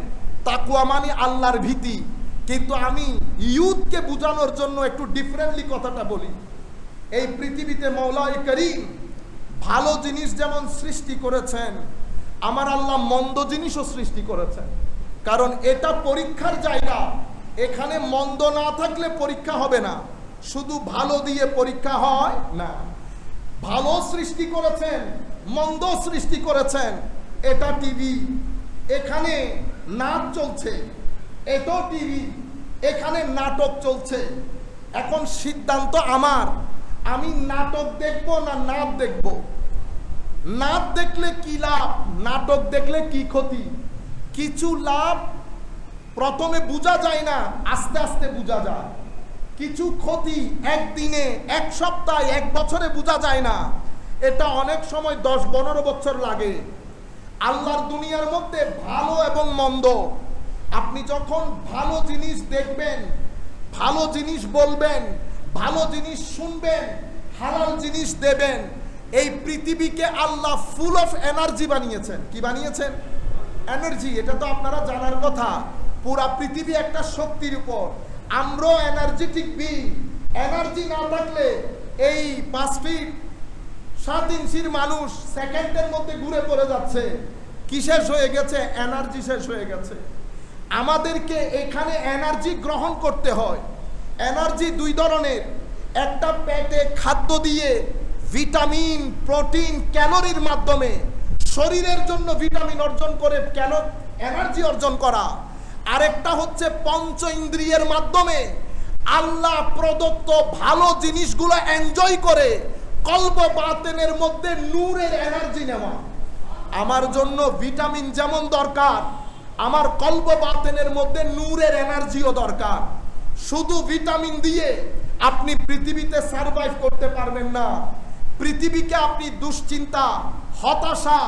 Speaker 1: তাকওয়া মানে আল্লাহর ভীতি। কিন্তু আমি ইয়ুথকে বোঝানোর জন্য একটু ডিফারেন্টলি কথাটা বলি। এই পৃথিবীতে মওলাই করিম ভালো জিনিস যেমন সৃষ্টি করেছেন, আমার আল্লাহ মন্দ জিনিসও সৃষ্টি করেছেন। কারণ এটা পরীক্ষার জায়গা। এখানে মন্দ না থাকলে পরীক্ষা হবে না, শুধু ভালো দিয়ে পরীক্ষা হয় না। ভালো সৃষ্টি করেছেন, মন্দ সৃষ্টি করেছেন। এটা টিভি, এখানে নাচ চলছে। এটাও টিভি, এখানে নাটক চলছে। এখন সিদ্ধান্ত আমার, আমি নাটক দেখবো না নাচ দেখবো। নাচ দেখলে কি লাভ, নাটক দেখলে কি ক্ষতি? কিছু লাভ প্রথমে বোঝা যায় না, আস্তে আস্তে বোঝা যায়। কিছু ক্ষতি একদিনে, এক সপ্তাহে, এক বছরে বোঝা যায় না। এটা অনেক সময় 10-15 বছর লাগে। আল্লাহর দুনিয়ার মধ্যে ভালো এবং মন্দ, আপনি যখন ভালো জিনিস দেখবেন, ভালো জিনিস বলবেন, ভালো জিনিস শুনবেন, হালাল জিনিস দেবেন, এই পৃথিবীকে আল্লাহ ফুল অফ এনার্জি বানিয়েছেন। কি বানিয়েছেন? এনার্জি। এটা তো আপনারা জানার কথা। পুরা পৃথিবী একটা শক্তির উপর। আমরাও এনার্জেটিক বিং। এনার্জি না থাকলে এই 5 ফিট 7 ইঞ্চির মানুষ সেকেন্ডের মধ্যে ঘুরে পড়ে যাচ্ছে। কি শেষ হয়ে গেছে? এনার্জি শেষ হয়ে গেছে। আমাদেরকে এখানে এনার্জি গ্রহণ করতে হয়। এনার্জি 2 ধরনের। একটা পেটে খাদ্য দিয়ে ভিটামিন, প্রোটিন, ক্যালোরির মাধ্যমে শরীরের জন্য ভিটামিন অর্জন করে এনার্জি অর্জন করা। আরেকটা হচ্ছে পঞ্চ ইন্দ্রিয়ের মাধ্যমে আল্লাহ প্রদত্ত ভালো জিনিসগুলো এনজয় করে কলব বাতেনের মধ্যে নূরের এনার্জি নেওয়া। আমার জন্য ভিটামিন যেমন দরকার, আমার কলব বাতেনের মধ্যে নূরের এনার্জিও দরকার। শুধু ভিটামিন দিয়ে আপনি পৃথিবীতে সার্ভাইভ করতে পারবেন না। পৃথিবীকে আপনি দুশ্চিন্তা, হতাশা,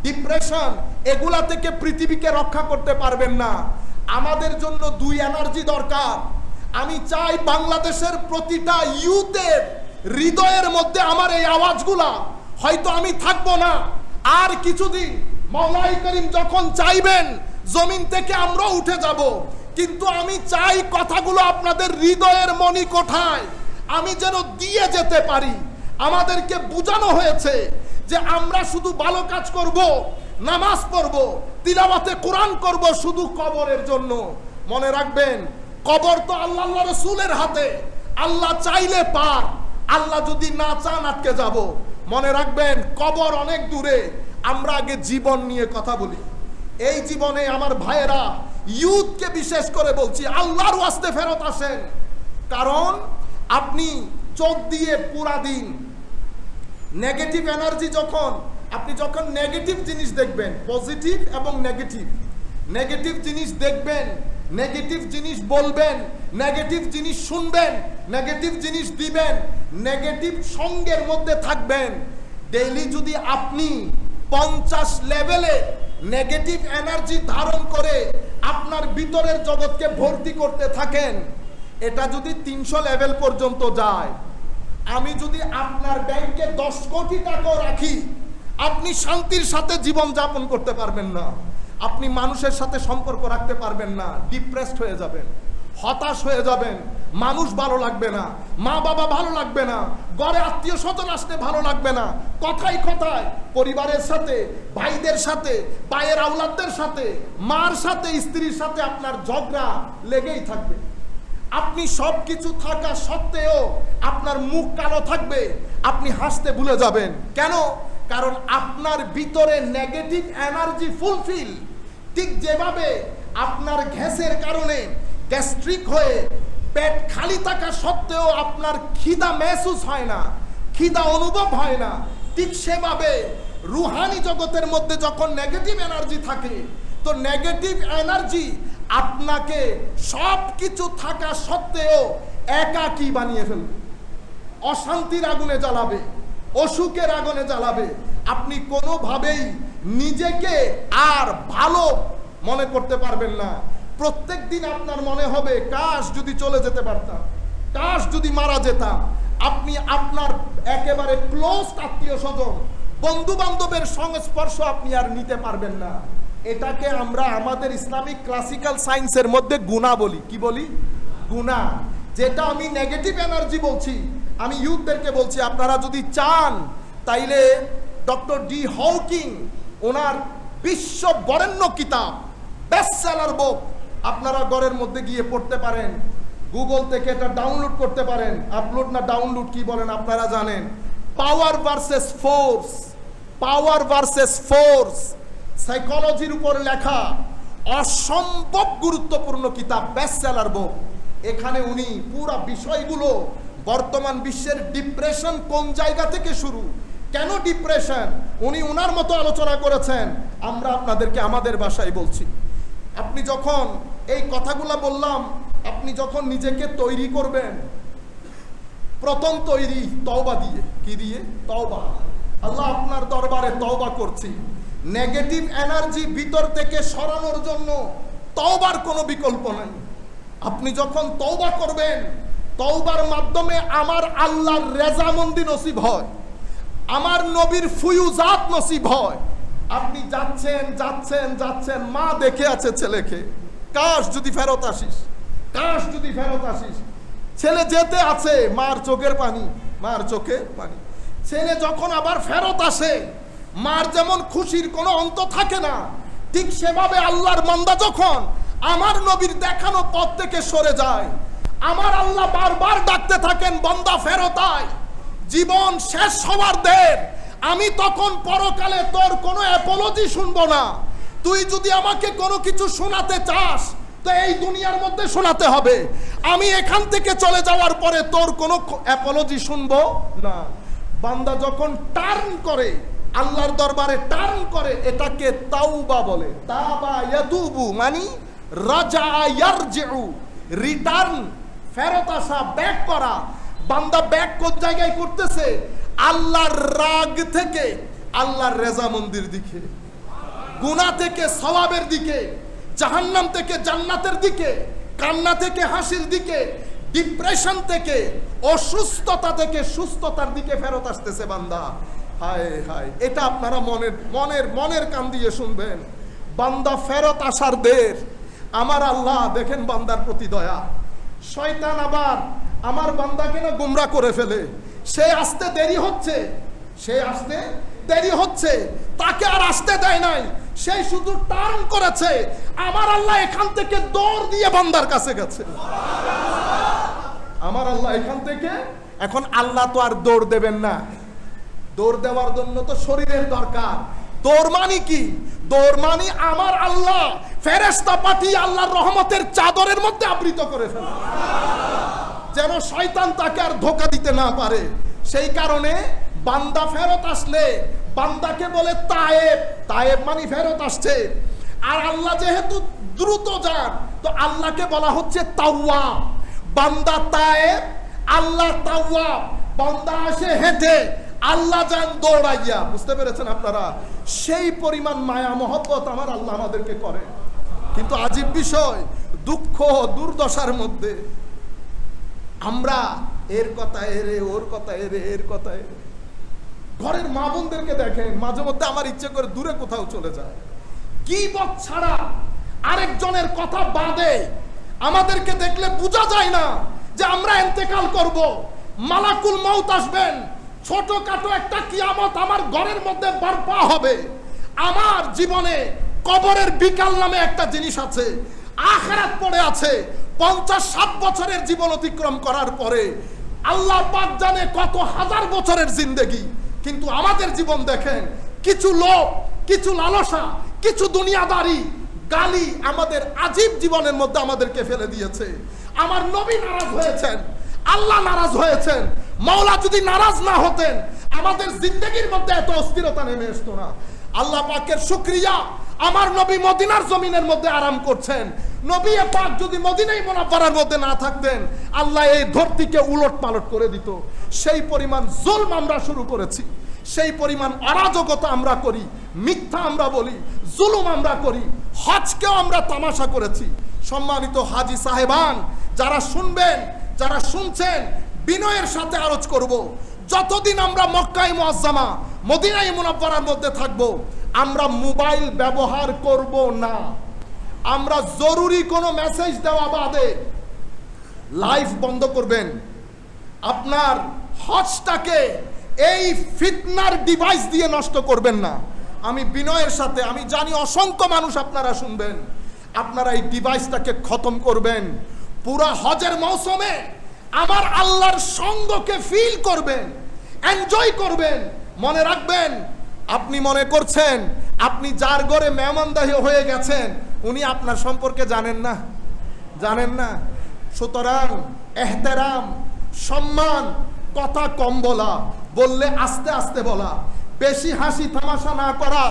Speaker 1: ডিপ্রেশন এগুলা থেকে পৃথিবীকে রক্ষা করতে পারবেন না। আমাদের জন্য 2 এনার্জি দরকার। আমি চাই বাংলাদেশের প্রতিটা ইউথের হৃদয়ের মধ্যে আমার এই আওয়াজগুলা। হয়তো আমি থাকবো না আর কিছুদিন, মওলাই করিম যখন চাইবেন জমিন থেকে আমরা উঠে যাব, কিন্তু আমি চাই কথাগুলো আপনাদের হৃদয়ের মণিকোঠায় আমি যেন দিয়ে যেতে পারি। আমাদেরকে বোঝানো হয়েছে যে আমরা শুধু ভালো কাজ করব, নামাজ পড়ব, তিলাওয়াতে কোরআন করব শুধু কবরের জন্য। মনে রাখবেন, কবর তো আল্লাহ রাসূলের হাতে। আল্লাহ চাইলে পার, আল্লাহ যদি না চান আটকে যাব। মনে রাখবেন, কবর অনেক দূরে। আমরা আগে জীবন নিয়ে কথা বলি। এই জীবনে আমার ভাইয়েরা, ইয়ুথকে বিশেষ করে বলছি, আল্লাহর ওয়াস্তে ফেরত আসেন। কারণ আপনি চোখ দিয়ে পুরা দিন নেগেটিভ এনার্জি, আপনি যখন নেগেটিভ জিনিস দেখবেন, পজিটিভ এবং নেগেটিভ, নেগেটিভ জিনিস দেখবেন, নেগেটিভ জিনিস বলবেন, নেগেটিভ জিনিস শুনবেন, নেগেটিভ জিনিস দিবেন, নেগেটিভ সঙ্গের মধ্যে থাকবেন। ডেইলি যদি আপনি 50 লেভেলে নেগেটিভ এনার্জি ধারণ করে আপনার ভিতরের জগৎকে ভর্তি করতে থাকেন, এটা যদি 300 লেভেল পর্যন্ত যায়, আমি যদি আপনার ব্যাংকে 10 কোটি টাকা রাখি, আপনি শান্তির সাথে জীবন যাপন করতে পারবেন না। আপনি মানুষের সাথে সম্পর্ক রাখতে পারবেন না, ডিপ্রেসড হয়ে যাবেন, হতাশ হয়ে যাবেন, মানুষ ভালো লাগবে না, মা বাবা ভালো লাগবে না, ঘরে আত্মীয় স্বজন আসতে ভালো লাগবে না, কথায় কথায় পরিবারের সাথে, ভাইদের সাথে, ভাইয়ের আওলাদদের সাথে, মার সাথে, স্ত্রীর সাথে আপনার ঝগড়া লেগেই থাকবে। আপনি সব কিছু থাকা সত্ত্বেও আপনার মুখ কালো থাকবে, আপনি হাসতে ভুলে যাবেন। কেন? কারণ আপনার ভিতরে নেগেটিভ এনার্জি ফুলফিল। ঠিক যেভাবে আপনার গ্যাসের কারণে গ্যাস্ট্রিক হয়ে পেট খালি থাকা সত্ত্বেও আপনার খিদা মেহসুস হয় না, খিদা অনুভব হয় না, ঠিক সেভাবে রুহানি জগতের মধ্যে যখন নেগেটিভ এনার্জি থাকে, তো নেগেটিভ এনার্জি আপনাকে সব কিছু থাকা সত্ত্বেও একাকী বানিয়ে ফেলবে, অশান্তির আগুনে জ্বালাবে, অসুখের আগুনে জ্বালাবে। আপনি কোনোভাবেই নিজেকে আর ভালো মনে করতে পারবেন না। প্রত্যেক দিন আপনার মনে হবে, কাশ যদি চলে যেতে পারতাম, কাশ যদি মারা যেতাম। আপনি আপনার একেবারে ক্লোজ আত্মীয় স্বজন, বন্ধু বান্ধবের সংস্পর্শ আপনি আর নিতে পারবেন না। এটাকে আমরা আমাদের ইসলামিক ক্লাসিক্যাল সায়েন্সের মধ্যে গুণা বলি। কি বলি? গুণা। যেটা আমি নেগেটিভ এনার্জি বলছি, আমি ইউথদেরকে বলছি, আপনারা যদি চান তাইলে ডক্টর ডি হকিং ওনার বিশ্ব বরেণ্য কিতাব, বেস্ট সেলার বুক, আপনারা ঘরের মধ্যে গিয়ে পড়তে পারেন। গুগল থেকে এটা ডাউনলোড করতে পারেন। আপলোড না ডাউনলোড কি বলেন আপনারা জানেন। Power versus force, power versus force, সাইকোলজির উপর লেখা অসম্ভব গুরুত্বপূর্ণ কিতাব, বেস্ট সেলার বুক। এখানে উনি পুরো বিষয়গুলো, বর্তমান বিশ্বের ডিপ্রেশন কোন জায়গা থেকে শুরু, কেন ডিপ্রেশন, উনি উনার মতো আলোচনা করেছেন। আমরা আপনাদেরকে আমাদের ভাষায় বলছি। আপনি যখন এই কথাগুলা বললাম, আপনি যখন নিজেকে তৈরি করবেন, প্রথম তৈরি তওবা দিয়ে। কি দিয়ে? তওবা। আল্লাহ, আপনার দরবারে তওবা করছি। নেগেটিভ এনার্জি ভিতর থেকে সরানোর জন্য তওবার কোনো বিকল্প নাই। আপনি যখন তওবা করবেন, তওবার মাধ্যমে আমার আল্লাহর রেজামন্দি নসিব হয়, আমার নবীর ফুয়ুজাত নসিব হয়। আপনি যাচ্ছেন যাচ্ছেন যাচ্ছেন, মা দেখে আছে ছেলেকে, কাশ যদি ফেরত আসিস, কাশ যদি ফেরত আসিস। ছেলে যেতে আছে, মার চোখের পানি, মার চোখে পানি। ছেলে যখন আবার ফেরত আসে, মার যেমন খুশির কোনো অন্ত থাকে না, ঠিক সেভাবে আল্লাহর বান্দা যখন আমার নবীর দেখানো পথ থেকে সরে যায়, আমার আল্লাহ বারবার ডাকতে থাকেন, বান্দা ফেরত আয়, জীবন শেষ হওয়ার দের। আমি তখন পরকালে তোর কোনো অ্যাপোলজি শুনবো না। তুই যদি আমাকে কোনো কিছু শোনাতে চাস তো এই দুনিয়ার মধ্যে শোনাতে হবে। আমি এখান থেকে চলে যাওয়ার পরে তোর কোনো অ্যাপোলজি শুনবো না। বান্দা যখন টার্ন করে, আল্লাহর দরবারে টার্ন করে, এটাকে তাওবা বলে। তাবা ইয়াতুবু মানে রাজা ইয়ারজিউ, রিটার্ন, ফেরত আসা, ব্যাক করা। বান্দা ব্যাক কোন জায়গায় করতেছে? আল্লাহর রাগ থেকে আল্লাহর রেজামন্দির দিকে, গুনাহ থেকে সওয়াবের দিকে, জাহান্নাম থেকে জান্নাতের দিকে, কান্না থেকে হাসির দিকে, ডিপ্রেশন থেকে, অসুস্থতা থেকে সুস্থতার দিকে ফেরত আসতেছে বান্দা। হায় হায়, এটা আপনারা মনের মনের মনের কান দিয়ে শুনবেন। বান্দা ফেরত আসার দের। আমার আল্লাহ দেখেন বান্দার প্রতি দয়া। শয়তান আবার আমার বান্দাকে না গুমরা করে ফেলে। সে আসতে দেরি হচ্ছে, সে আসতে দেরি হচ্ছে, তাকে আর আসতে দেয় নাই, সে শুধু টার্ন করেছে। আমার আল্লাহ এখান থেকে দৌড় দিয়ে বান্দার কাছে গেছে। আমার আল্লাহ এখান থেকে, এখন আল্লাহ তো আর দৌড় দেবেন না, দৌড় দেওয়ার জন্য তো শরীরের দরকার। দৌড় মানে কি? দৌড় মানে আমার আল্লাহ ফেরেশতা পাঠিয়ে আল্লাহর রহমতের চাদরের মধ্যে আবৃত করে ফেলে, যেন শয়তান তাকে আর ধোঁকা দিতে না পারে। সেই কারণে বান্দা ফেরত আসলে বান্দাকে বলে তায়েব। তায়েব মানে ফেরত আসছে। আর আল্লাহ যেহেতু দ্রুত যান, তো আল্লাহকে বলা হচ্ছে তাওয়াব। বান্দা তায়েব, আল্লাহ তাওয়াব। বান্দা আসে হেঁটে, আল্লাহ যান দৌড়াইয়া। বুঝতে পেরেছেন আপনারা? সেই পরিমাণ মায়া মহব্বত আমার আল্লাহ আমাদেরকে করে। কিন্তু আজীব বিষয়, দুঃখ দুর্দশার মধ্যে আমরা এর কথা এরে, ওর কথা এরে, এর কথা এরে। ঘরের মা বোনদেরকে দেখেন, মাঝে মধ্যে আমার ইচ্ছে করে দূরে কোথাও চলে যায়। গীবত ছাড়া আরেকজনের কথা বাদে আমাদেরকে দেখলে বোঝা যায় না যে আমরা ইন্তেকাল করব, মালাকুল মউত আসবেন, ছোটখাটো একটা কিয়ামত আমার ঘরের মধ্যে বর্পা হবে। আমার জীবনে কবরের বিকাল নামে একটা জিনিস আছে, আখিরাত পড়ে আছে। 50-60 বছরের জীবন অতিক্রম করার পরে আল্লাহ পাক জানে কত হাজার বছরের জিন্দেগি। কিন্তু আমাদের জীবন দেখেন, কিছু লোক, কিছু লালসা, কিছু দুনিয়াদারি, গালি আমাদের আজীব জীবনের মধ্যে আমাদেরকে ফেলে দিয়েছে। আমার নবী নারাজ হয়েছেন, আল্লাহ নারাজ হয়েছেন। মাওলা যদি নারাজ না হতেন, আমাদের জিন্দেগির মধ্যে এত অস্থিরতা নেমে আসতো না। আল্লাহ পাকের শুকরিয়া, আমার নবী মদিনার জমিনের মধ্যে আরাম করছেন। নবী পাক যদি মদিনাই মুনাওয়ারার মধ্যে না থাকতেন, আল্লাহ এই ধরতিকে উলট পালট করে দিত। সেই পরিমাণ জুলম আমরা শুরু করেছি, সেই পরিমাণ অরাজকতা আমরা করি, মিথ্যা আমরা বলি, জুলুম আমরা করি, হজকেও আমরা তামাশা করেছি। সম্মানিত হাজী সাহেবান, যারা শুনবেন, যারা শুনছেন, বিনয়ের সাথে আরজ করব, যতদিন আমরা মক্কায়ে মুআজ্জামা মদিনায়ে মুনাওয়ারার মধ্যে থাকব, আমরা মোবাইল ব্যবহার করব না। আমরা জরুরি কোনো মেসেজ দেওয়া বাদে লাইভ বন্ধ করবেন। আপনার হজটাকে এই ফিতনার ডিভাইস দিয়ে নষ্ট করবেন না। আমি বিনয়ের সাথে, আমি জানি অসংখ্য মানুষ আপনারা শুনবেন, আপনারা এই ডিভাইসটাকে খতম করবেন। পুরা হজের মৌসুমে আমার আল্লাহর সঙ্গকে ফিল করবেন, এনজয় করবেন। মনে রাখবেন, আপনি মনে করছেন আপনি যার ঘরে মেহমানদাহি হয়ে গেছেন উনি আপনার সম্পর্কে জানেন না, জানেন না। সুতরাং এহতেরাম, সম্মান, কথা কম বলা, বললে আস্তে আস্তে বলা, বেশি হাসি তামাশা না করা,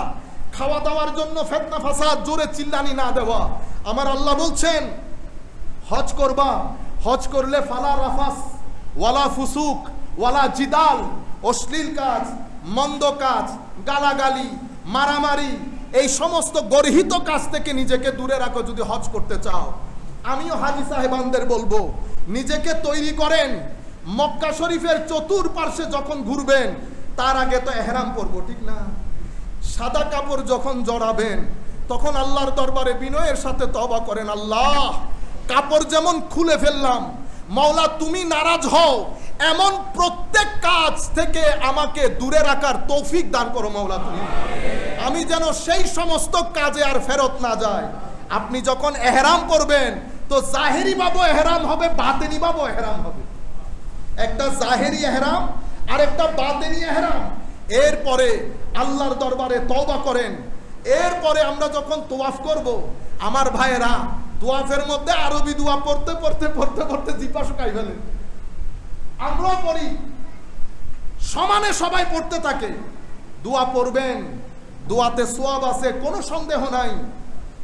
Speaker 1: খাওয়া দাওয়ার জন্য ফিতনা ফাসাদ, জোরে চিল্লানি না দেওয়া। আমার আল্লাহ বলছেন হজ করবা, হজ করলে ফালা রাফাস ওয়ালা ফুসুক ওয়ালা জিদাল, অশ্লীল কাজ, মন্দ কাজ, গালাগালি, মারামারি, এই সমস্ত গর্হিত কাজ থেকে নিজেকে দূরে রাখো যদি হজ করতে চাও। আমিও হাজি সাহেবানদের বলবো, নিজেকে তৈরি করেন। মক্কা শরীফের চতুর্পার্শ্বে যখন ঘুরবেন তার আগে তো এহরাম পরবো, ঠিক না? সাদা কাপড় যখন জড়াবেন তখন আল্লাহর দরবারে বিনয়ের সাথে তওবা করেন, আল্লাহ কাপড় যেমন খুলে ফেললাম, মাওলা তুমি নারাজ হও এমন প্রত্যেক কাজ থেকে আমাকে দূরে রাখার তৌফিক দান করো মাওলা তুমি। আমি যেন সেই সমস্ত কাজে আর ফেরত না যায়। আপনি যখন এহরাম করবেন তো জাহেরি ভাবে এহরাম হবে, বাতেনি ভাবে এহরাম হবে। একটা জাহেরি এহরাম আর একটা বাতেনি এহরাম। এরপরে আল্লাহর দরবারে তওবা করেন। এরপরে আমরা যখন তোয়াফ করব, আমার ভাইয়েরা তোয়াফের মধ্যে আরবি দোয়া পড়তে পড়তে পড়তে পড়তে জিহ্বা শুকাই ফেলে। আমরাও পড়ি, সমানে সবাই পড়তে থাকে। দোয়া পড়বেন, দোয়াতে সওয়াব আছে, কোনো সন্দেহ নাই।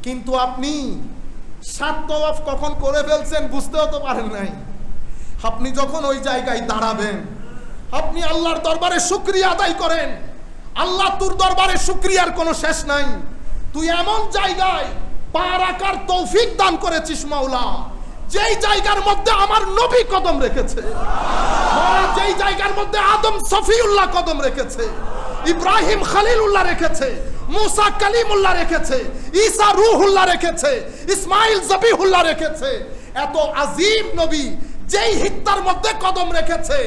Speaker 1: কিন্তু আপনি 7 তওয়াফ কখন করে ফেলছেন বুঝতেও তো পারেন নাই। আপনি যখন ওই জায়গায় দাঁড়াবেন, আপনি আল্লাহর দরবারে শুকরিয়া আদায় করেন। আল্লাহ তোর দরবারে শুকরিয়ার কোনো শেষ নাই। তুই এমন জায়গায় পা রাখার তৌফিক দান করেছিস মাওলা, যেই জায়গার মধ্যে আমার নবী কদম রেখেছে, যেই জায়গার মধ্যে আদম সফিউল্লাহ কদম রেখেছে, ইব্রাহিম খলিলুল্লাহ রেখেছে, মুসা কালিমুল্লাহ রেখেছে, ঈসা রূহুল্লাহ রেখেছে, ইসমাইল জবিহুল্লাহ রেখেছে। এত আজিম নবী যেই হিত্তার মধ্যে কদম রেখেছে,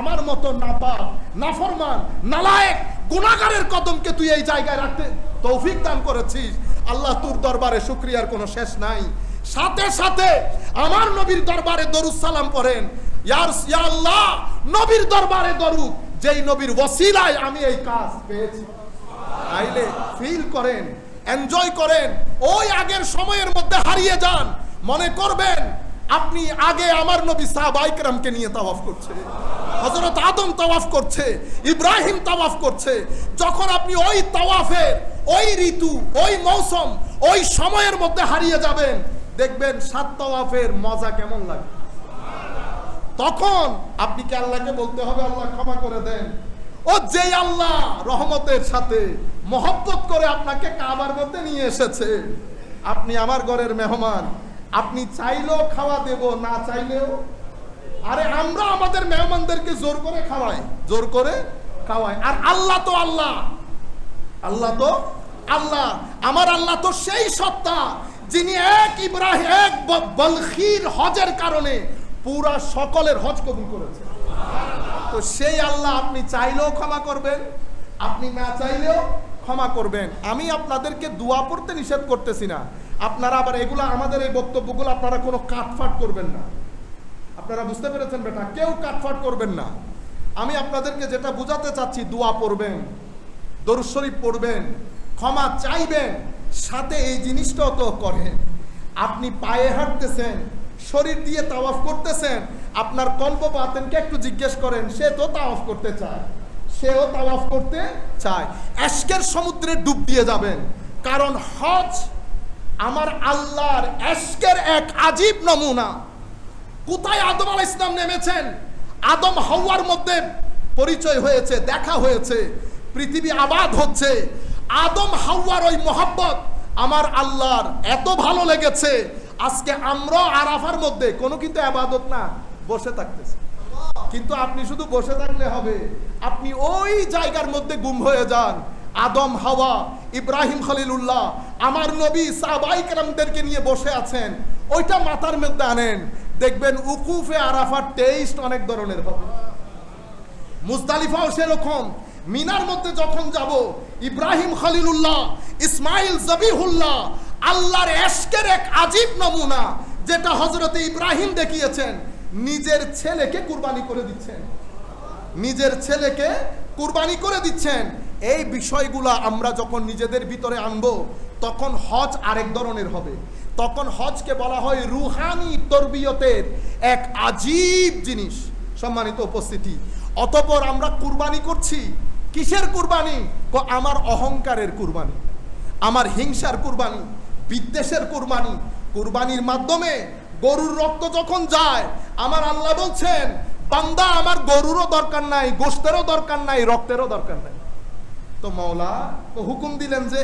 Speaker 1: আমার মতো নাপাক, নাফরমান, নালায়েক, গুনাহগারের কদমকে তুই এই জায়গায় রাখতে তৌফিক দান করেছিস। আল্লাহ তোর দরবারে শুকরিয়ার কোনো শেষ নাই। সাথে সাথে আমার নবীর দরবারে দরুদ সালাম পড়েন, ইয়া আল্লাহ নবীর দরবারে দরুদ, যেই নবীর ওসিলায় আমি এই কাজ পেয়েছি। আইলে ফিল করেন, এনজয় করেন, ওই আগের সময়ের মধ্যে হারিয়ে যান। মনে করবেন আপনি আগে আমার নবী সাহাবায়ে কেরামকে নিয়ে তাওয়াফ করছে, হযরত আদম তাওয়াফ করছে, ইব্রাহিম তাওয়াফ করছে। যখন আপনি ওই তাওয়াফের, ওই ঋতু, ওই মৌসুম, ওই সময়ের মধ্যে হারিয়ে যাবেন, দেখবেন 7 তাওয়াফের মজা কেমন লাগে। তখন আপনি কি আল্লাহকে বলতে হবে আল্লাহ ক্ষমা করে দেন? ও যে আল্লাহ রহমতের সাথে মহব্বত করে আপনাকে কাবার মধ্যে নিয়ে এসেছে, আপনি আমার ঘরের মেহমান, আপনি চাইলেও খাওয়া দেব, না চাইলেও। আরে আমরা আমাদের মেহমানদেরকে জোর করে খাওয়াই, জোর করে খাওয়াই। আর আল্লাহ তো আল্লাহ, আল্লাহ তো আল্লাহ। আমার আল্লাহ তো সেই সত্তা যিনি এক ইব্রাহিম, এক বলখির হজের কারণে পুরা সকলের হজ কবুল করেছে। তো সেই আল্লাহ আপনি চাইলেও ক্ষমা করবেন, আপনি না চাইলেও ক্ষমা করবেন। আমি আপনাদেরকে দোয়া পড়তে নিষেধ করতেছি না। আপনারা আবার এগুলা, আমাদের এই বক্তব্যগুলো আপনারা কোনো কাটফাট করবেন না। আপনারা বুঝতে পেরেছেন বেটা? কেউ কাটফাট করবেন না। আমি আপনাদেরকে যেটা বুঝাতে চাচ্ছি, দোয়া পড়বেন, দরুদ শরীফ পড়বেন, ক্ষমা চাইবেন, সাথে এই জিনিসটাও তো করেন। আপনি পায়ে হাঁটতেছেন, শরীর দিয়ে তাওয়াফ করতেছেন, আপনার কল্প বাতেনকে একটু জিজ্ঞেস করেন, সে তো তাওয়াফ করতে চায়, সেও তাওয়াফ করতে চায়। এশকের সমুদ্রে ডুব দিয়ে যাবেন, কারণ হজ আমার আল্লাহর এশকের এক আজীব নমুনা। কোথায় আদম আলাইহিস সালাম নেমেছেন, আদম হাওয়ার মধ্যে পরিচয় হয়েছে, দেখা হয়েছে, পৃথিবী আবাদ হচ্ছে। আদম হাওয়ার ওই মহব্বত আমার আল্লাহর এত ভালো লেগেছে, আজকে আমরা আরাফার মধ্যে কোনো কিন্তু ইবাদত না, বসে থাকতেছি। কিন্তু আপনি শুধু বসে থাকলে হবে, আপনি ওই জায়গার মধ্যে গুম হয়ে যান। আদম হাওয়া ইব্রাহিম খলিলুল্লাহ, আমার নবী সাহাবায়ে কেরামদেরকে নিয়ে বসে আছেন, ওইটা মাথার মধ্যে আনেন, দেখবেন উকুফে আরাফার টেস্ট অনেক ধরনের হবে। মুজদালিফাও সেরকম। মিনার মধ্যে যখন যাব, ইব্রাহিম খলিলুল্লাহ, ইসমাইল জবিহুল্লাহ, আল্লাহর এশকের এক আজীব নমুনা, যেটা হযরতে ইব্রাহিম দেখিয়েছেন, নিজের ছেলেকে কুরবানি করে দিচ্ছেন, নিজের ছেলেকে কুরবানি করে দিচ্ছেন। এই বিষয়গুলো আমরা যখন নিজেদের ভিতরে আনবো, তখন হজ আরেক ধরনের হবে। তখন হজকে বলা হয় রুহানি তরবিয়তের এক আজীব জিনিস। সম্মানিত উপস্থিতি, অতঃপর আমরা কুরবানি করছি। কিসের কুরবানি? আমার অহংকারের কুরবানি, আমার হিংসার কুরবানি, বিদ্বেষের কুরবানি। কুরবানির মাধ্যমে গরুর রক্ত যখন যায়, আমার আল্লাহ বলছেন, বান্দা আমার গরুরও দরকার নাই, গোশতেরও দরকার নাই, রক্তেরও দরকার নাই। তো মাওলা হুকুম দিলেন যে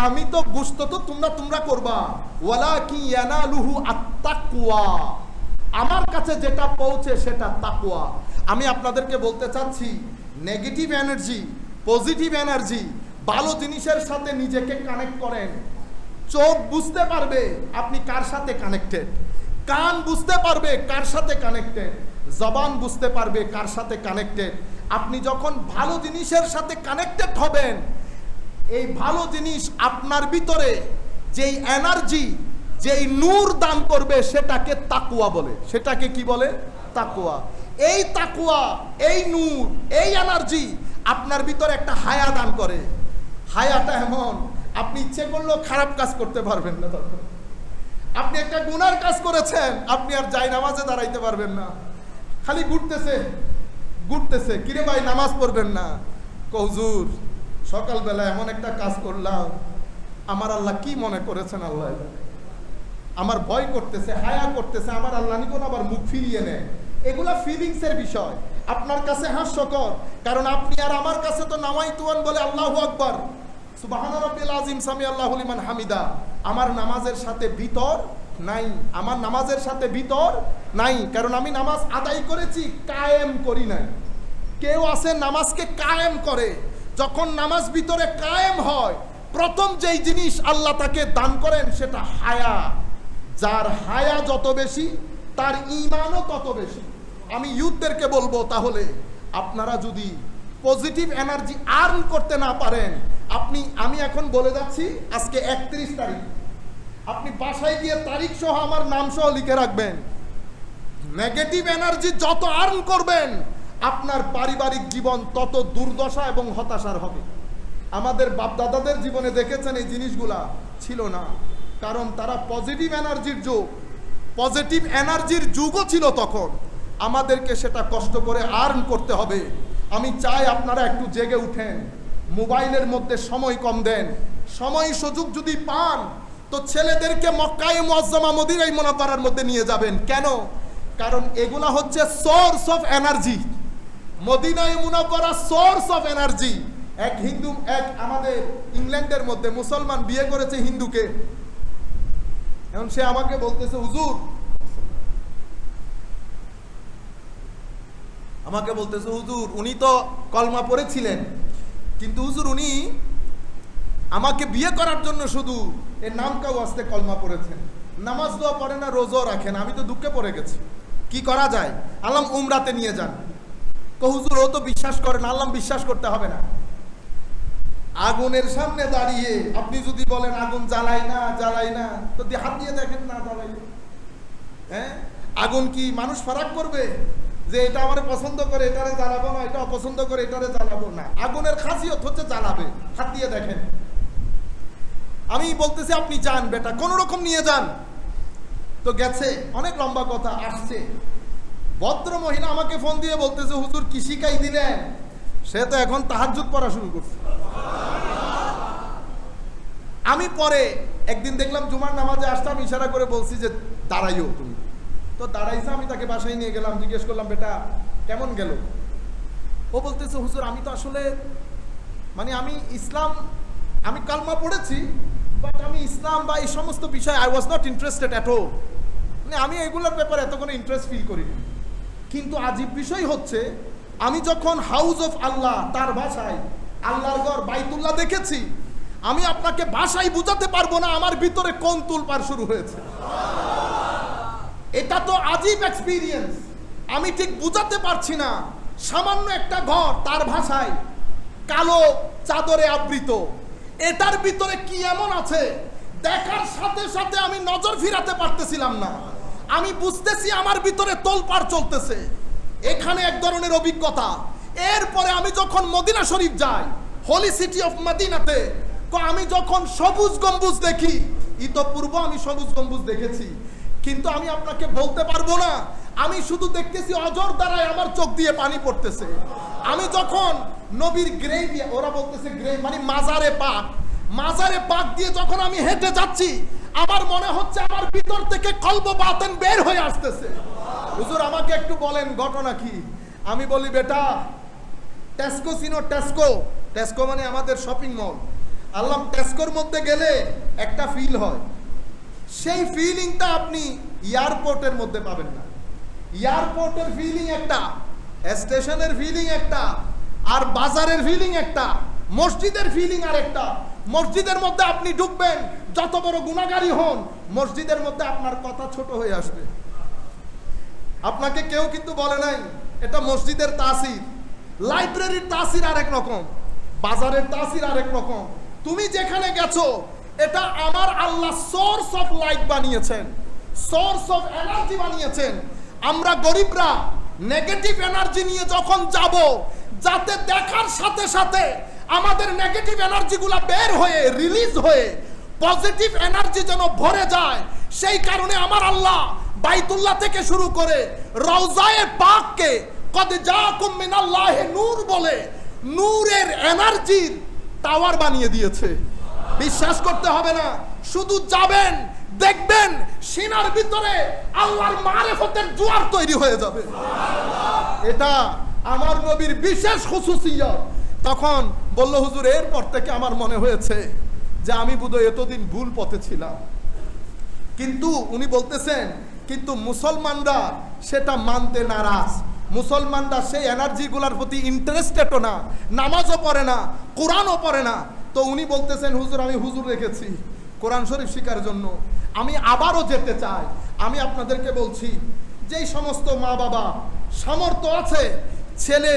Speaker 1: আমি তো গোশত তো তোমরা করবা, ওয়ালাকিন ইয়ানালুহু আত-তাকওয়া, আমার কাছে যেটা পৌঁছে সেটা তাকওয়া। আমি আপনাদেরকে বলতে চাচ্ছি, নেগেটিভ এনার্জি, পজিটিভ এনার্জি, ভালো জিনিসের সাথে নিজেকে কানেক্ট করেন। চোখ বুঝতে পারবে আপনি কার সাথে কানেক্টেড, কান বুঝতে পারবে কার সাথে কানেক্টেড, জবান বুঝতে পারবে কার সাথে কানেক্টেড। আপনি যখন ভালো জিনিসের সাথে কানেক্টেড হবেন, এই ভালো জিনিস আপনার ভিতরে যেই এনার্জি, যেই নূর দান করবে, সেটাকে তাকওয়া বলে। সেটাকে কি বলে? তাকওয়া। এই তাকওয়া, এই নূর, এই এনার্জি আপনার ভিতরে একটা হায়া দান করে। হায়াটা এমন, আপনি ইচ্ছে করলেও খারাপ কাজ করতে পারবেন না। তখন আপনি একটা গুনার কাজ করেছেন, আপনি আর যাই নামাজে দাঁড়াইতে পারবেন না, খালি ঘুরতেছে, কিরে ভাই নামাজ পড়বেন না? হুজুর সকালবেলা এমন একটা কাজ করলাম, আমার আল্লাহ কি মনে করেছেন আল্লাহ, আমার ভয় করতেছে, হায়া করতেছে, আমার আল্লাহ নিকোন আবার মুখ ফিরিয়ে নেয়। এগুলা ফিলিংসের বিষয়, আপনার কাছে হাস্যকর, কারণ আপনি আর আমার কাছে তো নামাইতুয়ান বলে আল্লাহু আকবার, সুবহানা রাব্বিল আযীম, সামি আল্লাহু লিমান হামিদা। আমার নামাজের সাথে ভিতর নাই, আমার নামাজের সাথে ভিতর নাই, কারণ আমি নামাজ আদায় করেছি, কায়েম করি নাই। কেউ আছে নামাজকে কায়েম করে, যখন নামাজ ভিতরে কায়েম হয়, প্রথম যেই জিনিস আল্লাহ তাকে দান করেন সেটা হায়া। যার হায়া যত বেশি, তার ঈমানও তত বেশি। আমি ইউথদেরকে বলবো, তাহলে আপনারা যদি পজিটিভ এনার্জি আর্ন করতে না পারেন, আমি এখন বলে যাচ্ছি, আজকে 31 তারিখ, আপনি বাসায় গিয়ে তারিখ সহ আমার নাম সহ লিখে রাখবেন। নেগেটিভ এনার্জি যত আর্ন করবেন, আপনার পারিবারিক জীবন তত দুর্দশা এবং হতাশার হবে। আমাদের বাপদাদাদের জীবনে দেখেছেন এই জিনিসগুলা ছিল না, কারণ তারা পজিটিভ এনার্জির যুগ, পজিটিভ এনার্জির যুগও ছিল তখন। আমাদেরকে সেটা কষ্ট করে আর্ন করতে হবে। আমি চাই আপনারা একটু জেগে উঠেন, মোবাইলের মধ্যে সময় কম দেন। সময় সুযোগ যদি পান, তো ছেলেদেরকে মক্কায়ে মুআজ্জামা মদিনায়ে মুনাওয়ারার মধ্যে নিয়ে যাবেন। কেন? কারণ এগুলা হচ্ছে সোর্স অফ এনার্জি। মদিনায়ে মুনাওয়ারা সোর্স অফ এনার্জি। এক আমাদের ইংল্যান্ডের মধ্যে মুসলমান বিয়ে করেছে হিন্দুকে। এখন সে আমাকে বলতেছে, হুজুর, উনি তো কলমা পড়েছিলেন, কিন্তু হুজুর উনি আমাকে বিয়ে করার জন্য শুধু এর নাম কাউ আসতে কলমা পড়েছেন, নামাজ দোয়া পড়ে না, রোজাও রাখেন। আমি তো দুঃখে পড়ে গেছি, কি করা যায়? আল্লাহ উমরাতে নিয়ে যান। হুজুর ও তো বিশ্বাস করেন। আল্লাহ বিশ্বাস করতে হবে না। আগুনের সামনে দাঁড়িয়ে আপনি যদি বলেন আগুন জ্বালাই না, তো হাত দিয়ে দেখেন না জ্বালাই। হ্যাঁ, আগুন কি মানুষ ফারাক করবে যে এটা আমার পছন্দ করে এটারে জ্বালাবো না, এটা অপছন্দ করে এটারে জ্বালাবো না? আগুনের খাসিয়ত হচ্ছে জ্বালাবে, হাত দিয়ে দেখেন। আমি বলতেছি আপনি যান বেটা, কোন রকম নিয়ে যান। তো গেছে, অনেক লম্বা কথা। আসছে ভদ্র মহিলা আমাকে ফোন দিয়ে বলতেছে, হুজুর কি শিখাই দিলেন? সে তো এখন তাহাজ্জুদ পড়া শুরু করছে। আমি পরে একদিন দেখলাম জুমার নামাজে আসতাম, ইশারা করে বলছি যে দাঁড়াইও তুমি। তো দাঁড়াইছে, আমি তাকে বাসায় নিয়ে গেলাম, জিজ্ঞেস করলাম, বেটা কেমন গেল? ও বলতেছে, হুজুর আমি তো আসলে আমি কালমা পড়েছি, বাট আমি ইসলাম বা এই সমস্ত বিষয় I was not interested at all. আমি এগুলোর ব্যাপারে এত কোনো ইন্টারেস্ট ফিল করিনি। কিন্তু আজীব বিষয় হচ্ছে, আমি যখন হাউস অফ আল্লাহ, তার ভাষায় আল্লাহর ঘর বাইতুল্লাহ দেখেছি, আমি আপনাকে ভাষায় বুঝাতে পারবো না আমার ভিতরে কোন তুলপার শুরু হয়েছে। এটা তো আজীব এক্সপিরিয়েন্স, আমি ঠিক বুঝাতে পারছি না। সামান্য একটা ঘর, তার ভাষায় কালো চাদরে আবৃত, এটার ভিতরে কি এমন আছে দেখার সাথে সাথে আমি নজর ফিরাতে পারতেছিলাম না। আমি বুঝতেছি আমার ভিতরে তোলপাড় চলতেছে। এখানে এক ধরনের অভিজ্ঞতা। এরপরে আমি যখন মদিনা শরীফ যাই, হোলি সিটি অফ মদিনাতে, আমি যখন সবুজ গম্বুজ দেখি, ইতপূর্ব আমি সবুজ গম্বুজ দেখেছি, কিন্তু আমি আপনাকে বলতে পারবো না। আমি শুধু দেখতেছি অজর দ্বারাই আমার চোখ দিয়ে পানি পড়তেছে। আমি যখন নবীর গ্রেভ, ওরা বলতেছে গ্রেভ মানে মাজারে পাক দিয়ে যখন আমি হেঁটে যাচ্ছি, আমার মনে হচ্ছে আমার ভিতর থেকে কলব বাতেন বের হয়ে আসতেছে। হুজুর আমাকে একটু বলেন ঘটনা কি? আমি বলি বেটা, টেস্কো চিনো? টেস্কো মানে আমাদের শপিং মল। আল্লাহ, টেস্কোর মধ্যে গেলে একটা ফিল হয়, সেই ফিলিংটা আপনি এয়ারপোর্টের মধ্যে পাবেন না। এয়ারপোর্টের ফিলিং একটা, স্টেশনের ফিলিং একটা, আর বাজারের ফিলিং একটা, মসজিদের ফিলিং আর একটা। মসজিদের মধ্যে আপনি ঢুকবেন, যত বড় গুনাহগারী হন, মসজিদের মধ্যে আপনার কথা ছোট হয়ে আসবে। আপনাকে কেউ কিন্তু বলে নাই এটা মসজিদের তাসির। লাইব্রেরির তাসির আরেক রকম, বাজারের তাসির আরেক রকম। তুমি যেখানে গেছো, এটা আমার আল্লাহ সোর্স অফ লাইট বানিয়েছেন, সোর্স অফ এনার্জি বানিয়েছেন। আমরা গরিবরা নেগেটিভ এনার্জি নিয়ে যখন যাব, যাতে দেখার সাথে সাথে আমাদের নেগেটিভ এনার্জিগুলো বের হয়ে রিলিজ হয়ে পজিটিভ এনার্জি যেন ভরে যায়, সেই কারণে আমার আল্লাহ বাইতুল্লাহ থেকে শুরু করে রওজায়ে পাককে কদ জাকুম মিনাল্লাহি নূর বলে নূরের এনার্জির টাওয়ার বানিয়ে দিয়েছে। বিশ্বাস করতে হবে না, শুধু যাবেন, দেখবেন সিনার ভিতরে আল্লাহর মারিফতের জোয়ার তৈরি হয়ে যাবে। এটা আমার নবীর বিশেষ খুসুসিয়ত। তখন বলল, হুজুর এরপর থেকে আমার মনে হয়েছে যে আমি বোধহয় এতদিন ভুল পথে ছিলাম। কিন্তু উনি বলতেছেন, কিন্তু মুসলমানরা সেটা মানতে নারাজ। মুসলমানরা সেই এনার্জিগুলোর প্রতি ইন্টারেস্টেডও না, নামাজও পড়ে না, কোরআনও পড়ে না। তো উনি বলতেছেন, হুজুর আমি হুজুর রেখেছি কোরআন শরীফ শিখার জন্য, আমি আবারও যেতে চাই। আমি আপনাদেরকে বলছি, যেই সমস্ত মা বাবা সামর্থ্য আছে, ছেলে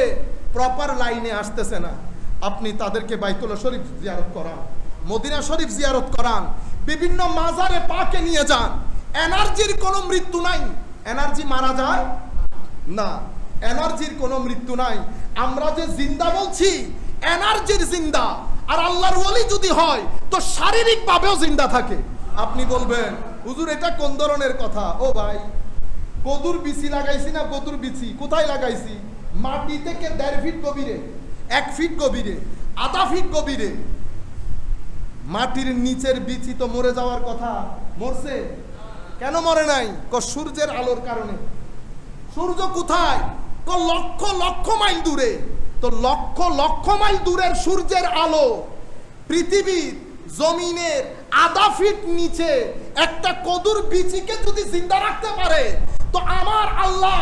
Speaker 1: প্রপার লাইনে আসতেছে না, আপনি তাদেরকে বাইতুল্লাহ শরীফ জিয়ারত করান, মদিনা শরীফ জিয়ারত করান, বিভিন্ন মাজারে পাকে নিয়ে যান। এনার্জির কোনো মৃত্যু নাই, এনার্জি মারা যায় না, এনার্জির কোনো মৃত্যু নাই। আমরা যে জিন্দা বলছি, এনার্জির জিন্দা। আর আল্লাহর ওলি যদি হয় তো শারীরিক ভাবেও জিন্দা থাকে। আপনি বলবেন, হুজুর এটা কোন ধরনের কথা? ও ভাই, কদুর বিচি লাগাইছি না, কদুর বিচি কোথায় লাগাইছি? মাটি থেকে 1.5 ফিট গভীরে, 1 ফিট গভীরে, আধা ফিট গভীরে। মাটির নিচের বিচি তো মরে যাওয়ার কথা, মরছে কেন? মরে নাই। সূর্যের আলোর কারণে। সূর্য কোথায়? লক্ষ লক্ষ মাইল দূরে। তো লক্ষ লক্ষ মাইল দূরের সূর্যের আলো পৃথিবীর জমিনের আধা ফিট নিচে একটা কদুর বিচিকে যদি জিন্দা রাখতে পারে, তো আমার আল্লাহ,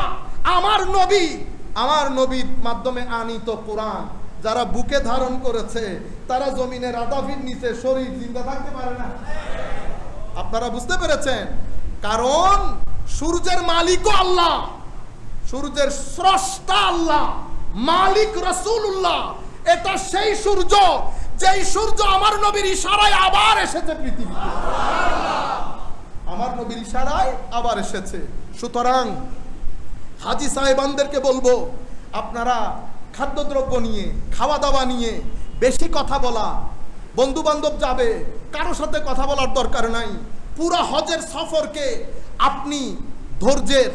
Speaker 1: আমার নবীর মাধ্যমে আনিত কোরআন যারা বুকে ধারণ করেছে, তারা জমিনের আধা ফিট নিচে শরীর জিন্দা থাকতে পারে না? আপনারা বুঝতে পেরেছেন? কারণ সূর্যের মালিকও আল্লাহ, সূর্যের স্রষ্টা আল্লাহ, মালিক রাসূলুল্লাহ। এটা সেই সূর্য, যেই সূর্য আমার নবীর ইশারায় আবার এসেছে পৃথিবীতে, আমার নবীর ইশারায় আবার এসেছে। সুতরাং হাজী সাহেবানদেরকে বলবো, আপনারা খাদ্যদ্রব্য নিয়ে, খাওয়া দাওয়া নিয়ে বেশি কথা বলা, বন্ধু বান্ধব যাবে, কারো সাথে কথা বলার দরকার নাই। পুরা হজের সফরকে আপনি ধৈর্যের,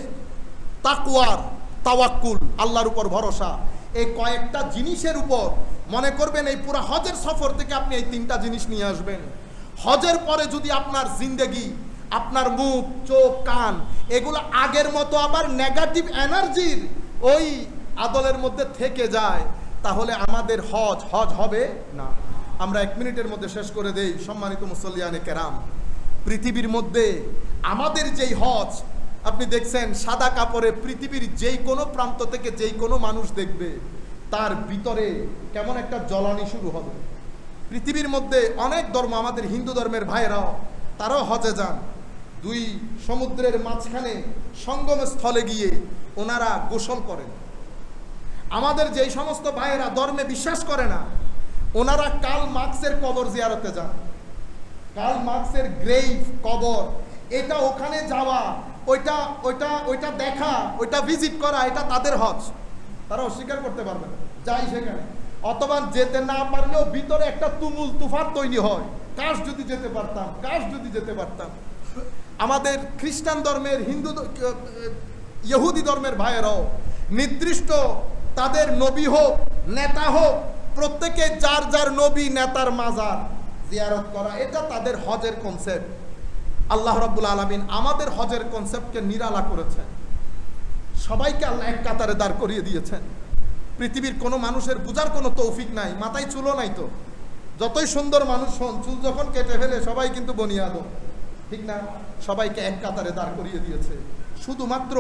Speaker 1: তাকওয়ার, তাওয়াক্কুল, আল্লাহর উপর ভরসা, এই কয়েকটা জিনিসের উপর মনে করবেন। এই পুরা হজের সফর থেকে আপনি এই 3টা জিনিস নিয়ে আসবেন। হজের পরে যদি আপনার জিন্দেগি, আপনার মুখ, চোখ, কান এগুলো আগের মতো আবার নেগেটিভ এনার্জির ওই আদলের মধ্যে থেকে যায়, তাহলে আমাদের হজ হবে না। আমরা 1 মিনিটের মধ্যে শেষ করে দেই। সম্মানিত মুসল্লিয়ানে কেরাম, পৃথিবীর মধ্যে আমাদের যেই হজ, আপনি দেখছেন সাদা কাপড়ে পৃথিবীর যেই কোনো প্রান্ত থেকে যেই কোনো মানুষ দেখবে, তার ভিতরে কেমন একটা জ্বলানি শুরু হবে। পৃথিবীর মধ্যে অনেক ধর্ম, আমাদের হিন্দু ধর্মের ভাইয়েরাও তারাও হজে যান। দুই সমুদ্রের মাঝখানে সঙ্গম স্থলে গিয়ে ওনারা গোসল করেন। আমাদের যেই সমস্ত ভাইয়েরা ধর্মে বিশ্বাস করে না, ওনারা কার্ল মার্কসের কবর জিয়ারতে যান। কার্ল মার্কসের গ্রেভ কবর, এটা ওখানে যাওয়া, ওইটা ওইটা ওইটা দেখা, ওইটা ভিজিট করা, এটা তাদের হজ। তারা অস্বীকার করতে পারবে না, যাই সেখানে। অথবা যেতে না পারলেও ভিতরে একটা তুমুল তুফান তৈরি হয়, কাশ যদি যেতে পারতাম, কাশ যদি যেতে পারতাম। আমাদের খ্রিস্টান ধর্মের, ইহুদি ধর্মের ভাইয়েরাও নির্দিষ্ট তাদের নবী হোক, নেতা হোক, প্রত্যেকে যার যার নবী নেতার মাজার জিয়ারত করা, এটা তাদের হজের কনসেপ্ট। আল্লাহ রাব্বুল আলামিন আমাদের হজের কনসেপ্টকে নিরালা করেছেন। সবাইকে আল্লাহ এক কাতারে দাঁড় করিয়ে দিয়েছেন। পৃথিবীর কোনো মানুষের বুঝার কোনো তৌফিক নাই, মাথায় চুলও নাই তো। যতই সুন্দর মানুষ হন, চুল যখন কেটে ফেলে সবাই কিন্তু বনি আদম, ঠিক না? সবাইকে এক কাতারে দাঁড় করিয়ে দিয়েছে শুধুমাত্র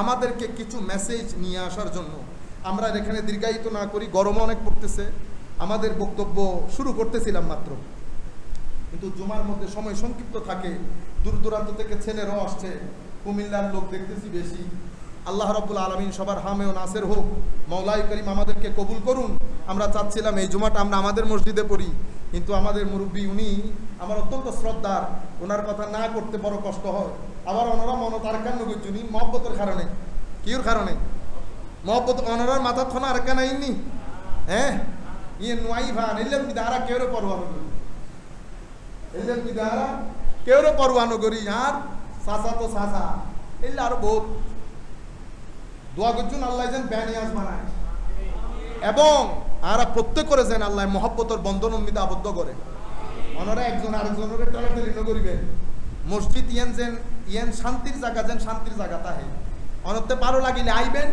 Speaker 1: আমাদেরকে কিছু মেসেজ নিয়ে আসার জন্য। আমরা এখানে দীর্ঘায়িত না করি, গরম অনেক পড়তেছে, আমাদের বক্তব্য শুরু করতেছিলাম মাত্র, কিন্তু জুমার মধ্যে সময় সংক্ষিপ্ত থাকে। দূর দূরান্ত থেকে ছেলেরাও আসছে, কুমিল্লার লোক দেখতেছি বেশি। আল্লাহ রাব্বুল আলামিন সবার হামে ও নাসের হোক। মওলাই করিম আমাদেরকে কবুল করুন। আমরা চাচ্ছিলাম এই জুমাটা আমরা আমাদের মসজিদে পড়ি, কিন্তু আমাদের মুরব্বী উনি আমার অত্যন্ত শ্রদ্ধার, ওনার কথা না করতে বড় কষ্ট হয়। আবার ওনারা মন তারকান্ন করছেন মহব্বতের কারণে। কিউর কারণে? মহব্বত ওনারার মাথার থনা আর কেন আইনি, হ্যাঁ ইয়ে নোয়াই ভান এলেন বিদারা কেউরে পরোয়ানো করি, এলেন বিদারা কেউরে পরোয়ানো করি। আর সাসা তো সাসা এলে আরো বহুত দোয়া করছুন আল্লাহ যেন ব্যানিয়াজ বানায়, এবং আর প্রত্যেক করে যেন আল্লাহ মহব্বতের বন্ধন অমৃত আবদ্ধ করে। ওনারা একজন আরেকজনের টালাটালি করিবেন। মসজিদ ইয়েন শান্তির জায়গা, যেন শান্তির জায়গা তাহে অনতে ভালো লাগিলে আইবেন,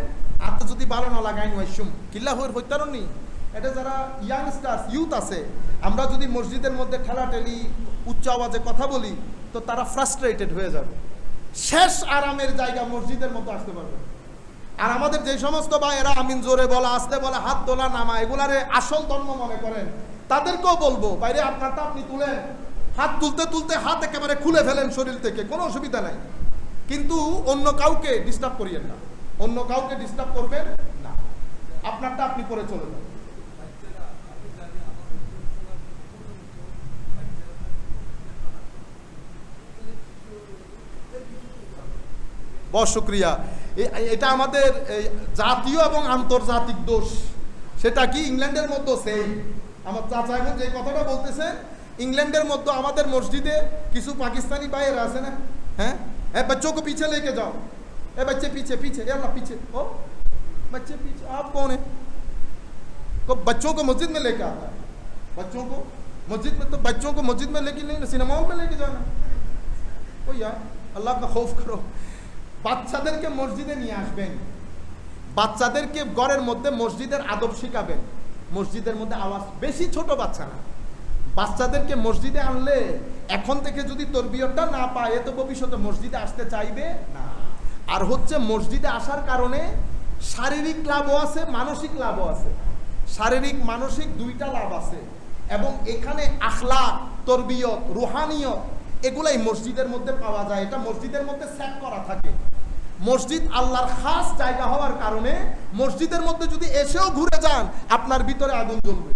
Speaker 1: আর তো যদি ভালো না লাগাই নয়সুম কিল্লা হইতারণ নি। এটা যারা ইয়াংস্টার্স ইউথ আছে, আমরা যদি মসজিদের মধ্যে ঠেলাঠেলি উচ্চ আওয়াজে কথা বলি, তো তারা ফ্রাস্ট্রেটেড হয়ে যাবে। শেষ আরামের জায়গা মসজিদের মতো আসতে পারবে। আর আমাদের যে সমস্ত ভাইয়েরা আমিন জোরে বলা, আসতে বলা, হাত তোলা, নামা, এগুলারে আসল ধর্ম মনে করেন, তাদেরকেও বলবো বাইরে আপনারটা আপনি তুলেন, হাত তুলতে তুলতে হাত একেবারে খুলে ফেলেন শরীর থেকে, কোনো অসুবিধা নাই, কিন্তু অন্য কাউকে ডিস্টার্ব করিয়েন না। অন্য কাউকে ডিস্টার্ব করবেন না, আপনারটা আপনি করে চলে যান। बहुत शुक्रिया। এটা আমাদের জাতীয় এবং আন্তর্জাতিক দোষ। সেটা কি? ইংল্যান্ডের মধ্যে সেই আমার চাচা এখন যে কথাটা বলতেছেন, इंग्लैंडের মধ্যে আমাদের মসজিদে কিছু পাকিস্তানি ভাইয়েরা আছে না, হ্যাঁ, ए बच्चों को पीछे लेके जाओ, ए बच्चे पीछे पीछे, यार पीछे, ओ बच्चे पीछे, आप कौन है? को बच्चों को मस्जिद में लेके आता है, बच्चों को मस्जिद में, तो बच्चों को मस्जिद में लेके नहीं, सिनेमा में लेके जाना। ओ यार अल्लाह का खौफ करो। বাচ্চাদেরকে মসজিদে নিয়ে আসবেন, বাচ্চাদেরকে ঘরের মধ্যে মসজিদের আদব শিখাবেন। মসজিদের মধ্যে আওয়াজ বেশি, ছোট বাচ্চা না, বাচ্চাদেরকে মসজিদে আনলে এখন থেকে যদি তরবিয়তটা না পায়, তো ভবিষ্যতে মসজিদে আসতে চাইবে না। আর হচ্ছে মসজিদে আসার কারণে শারীরিক লাভও আছে, মানসিক লাভও আছে। শারীরিক মানসিক দুইটা লাভ আছে, এবং এখানে আখলাক, তরবিয়ত, রুহানিয়ত এগুলাই মসজিদের মধ্যে পাওয়া যায়। এটা মসজিদের মধ্যে সেট করা থাকে। মসজিদ আল্লাহর খাস জায়গা হওয়ার কারণে মসজিদের মধ্যে যদি এসেও ঘুরে যান, আপনার ভিতরে আগুন জ্বলবে।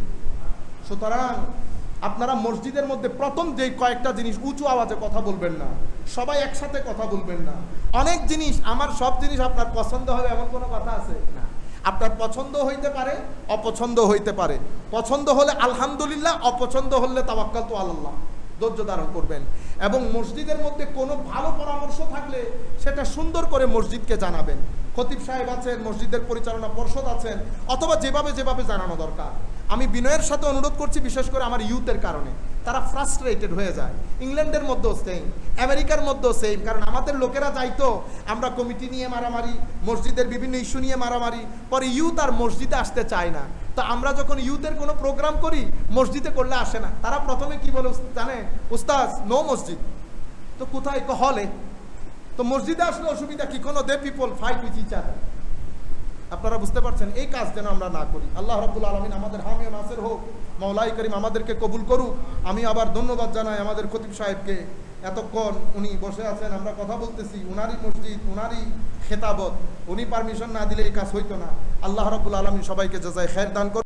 Speaker 1: সুতরাং আপনারা মসজিদের মধ্যে প্রথম যে কয়েকটা জিনিস, উঁচু আওয়াজে কথা বলবেন না, সবাই একসাথে কথা বলবেন না। অনেক জিনিস, আমার সব জিনিস আপনার পছন্দ হবে এমন কোনো কথা আছে না। আপনার পছন্দ হইতে পারে, অপছন্দ হইতে পারে। পছন্দ হলে আলহামদুলিল্লাহ, অপছন্দ হলে তাওয়াক্কাল তু আলাল্লাহ, ধৈর্য ধারণ করবেন। এবং মসজিদের মধ্যে কোনো ভালো পরামর্শ থাকলে সেটা সুন্দর করে মসজিদকে জানাবেন। খতিব সাহেব আছেন, মসজিদের পরিচালনা পর্ষদ আছেন, অথবা যেভাবে যেভাবে জানানো দরকার। আমি বিনয়ের সাথে অনুরোধ করছি, বিশেষ করে আমার ইউথের কারণে তারা ফ্রাস্ট্রেটেড হয়ে যায়। ইংল্যান্ডের মধ্যেও সেম, আমেরিকার মধ্যেও সেম। কারণ আমাদের লোকেরা যাইতো, আমরা কমিটি নিয়ে মারামারি, মসজিদের বিভিন্ন ইস্যু নিয়ে মারামারি, পরে ইউথ আর মসজিদে আসতে চায় না। তো আমরা যখন ইউথের কোনো প্রোগ্রাম করি, মসজিদে করলে আসে না। তারা প্রথমে কি বলে জানে? উস্তাদ নো মসজিদ। তো কোথায়? হলে। তো মসজিদে আসলে অসুবিধা কি? কোনো they people fight with each other. আপনারা বুঝতে পারছেন, এই কাজ যেন আমরা না করি। আল্লাহ রাব্বুল আলামিন আমাদের হামি ও নাসির হোক, মাওলাই করিম আমাদেরকে কবুল করুক। আমি আবার ধন্যবাদ জানাই আমাদের খতিব সাহেবকে, এতক্ষণ উনি বসে আছেন, আমরা কথা বলতেছি, উনারই মসজিদ, উনারই খেতাবত, উনি পারমিশন না দিলে এই কাজ হইতো না। আল্লাহ রাব্বুল আলামিন সবাইকে জাযায়ে খায়ের দান করুন।